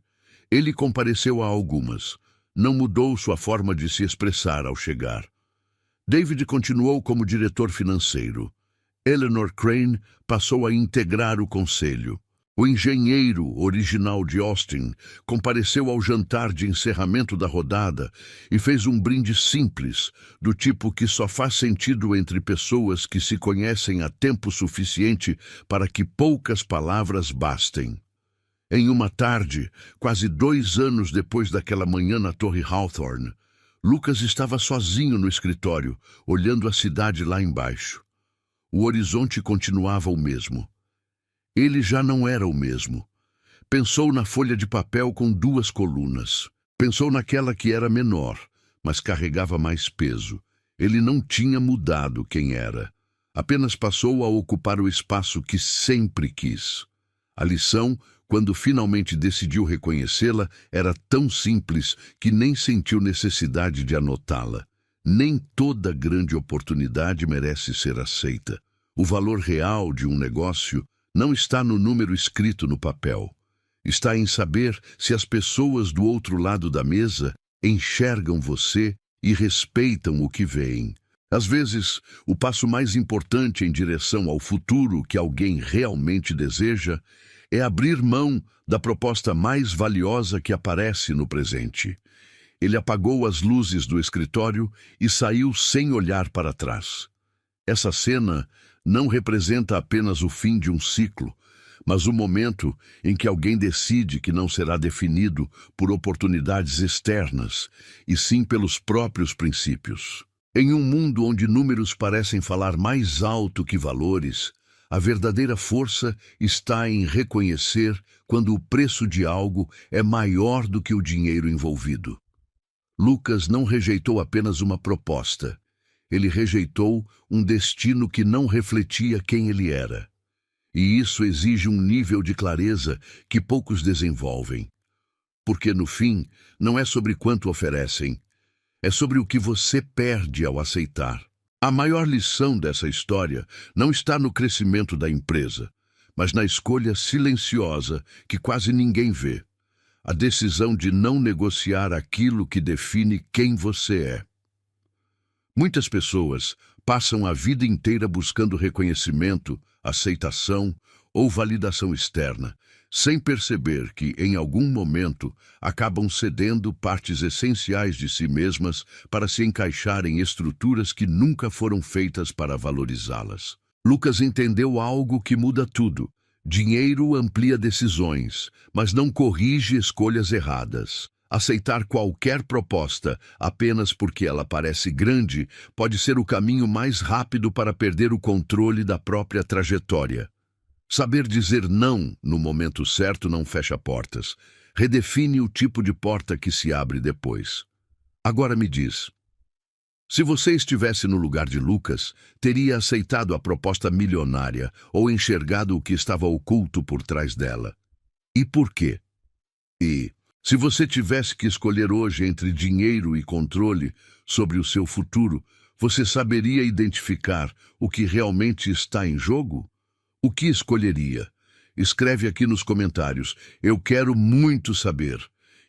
Ele compareceu a algumas. Não mudou sua forma de se expressar ao chegar. David continuou como diretor financeiro. Eleanor Crane passou a integrar o conselho. O engenheiro original de Austin compareceu ao jantar de encerramento da rodada e fez um brinde simples, do tipo que só faz sentido entre pessoas que se conhecem há tempo suficiente para que poucas palavras bastem. Em uma tarde, quase 2 anos depois daquela manhã na Torre Hawthorne, Lucas estava sozinho no escritório, olhando a cidade lá embaixo. O horizonte continuava o mesmo. Ele já não era o mesmo. Pensou na folha de papel com 2 colunas. Pensou naquela que era menor, mas carregava mais peso. Ele não tinha mudado quem era. Apenas passou a ocupar o espaço que sempre quis. A lição, quando finalmente decidiu reconhecê-la, era tão simples que nem sentiu necessidade de anotá-la. Nem toda grande oportunidade merece ser aceita. O valor real de um negócio não está no número escrito no papel. Está em saber se as pessoas do outro lado da mesa enxergam você e respeitam o que veem. Às vezes, o passo mais importante em direção ao futuro que alguém realmente deseja é abrir mão da proposta mais valiosa que aparece no presente. Ele apagou as luzes do escritório e saiu sem olhar para trás. Essa cena não representa apenas o fim de um ciclo, mas o momento em que alguém decide que não será definido por oportunidades externas, e sim pelos próprios princípios. Em um mundo onde números parecem falar mais alto que valores, a verdadeira força está em reconhecer quando o preço de algo é maior do que o dinheiro envolvido. Lucas não rejeitou apenas uma proposta. Ele rejeitou um destino que não refletia quem ele era. E isso exige um nível de clareza que poucos desenvolvem. Porque, no fim, não é sobre quanto oferecem, é sobre o que você perde ao aceitar. A maior lição dessa história não está no crescimento da empresa, mas na escolha silenciosa que quase ninguém vê. A decisão de não negociar aquilo que define quem você é. Muitas pessoas passam a vida inteira buscando reconhecimento, aceitação ou validação externa, sem perceber que, em algum momento, acabam cedendo partes essenciais de si mesmas para se encaixar em estruturas que nunca foram feitas para valorizá-las. Lucas entendeu algo que muda tudo. Dinheiro amplia decisões, mas não corrige escolhas erradas. Aceitar qualquer proposta apenas porque ela parece grande pode ser o caminho mais rápido para perder o controle da própria trajetória. Saber dizer não no momento certo não fecha portas. Redefine o tipo de porta que se abre depois. Agora me diz, se você estivesse no lugar de Lucas, teria aceitado a proposta milionária ou enxergado o que estava oculto por trás dela? E por quê? E, se você tivesse que escolher hoje entre dinheiro e controle sobre o seu futuro, você saberia identificar o que realmente está em jogo? O que escolheria? Escreve aqui nos comentários. Eu quero muito saber.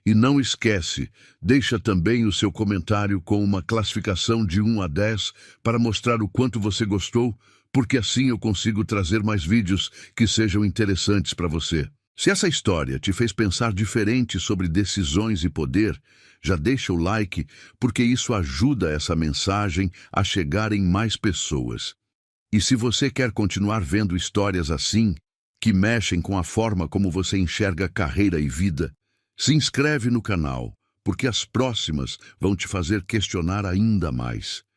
E não esquece, deixa também o seu comentário com uma classificação de 1 a 10 para mostrar o quanto você gostou, porque assim eu consigo trazer mais vídeos que sejam interessantes para você. Se essa história te fez pensar diferente sobre decisões e poder, já deixa o like, porque isso ajuda essa mensagem a chegar em mais pessoas. E se você quer continuar vendo histórias assim, que mexem com a forma como você enxerga carreira e vida, se inscreve no canal, porque as próximas vão te fazer questionar ainda mais.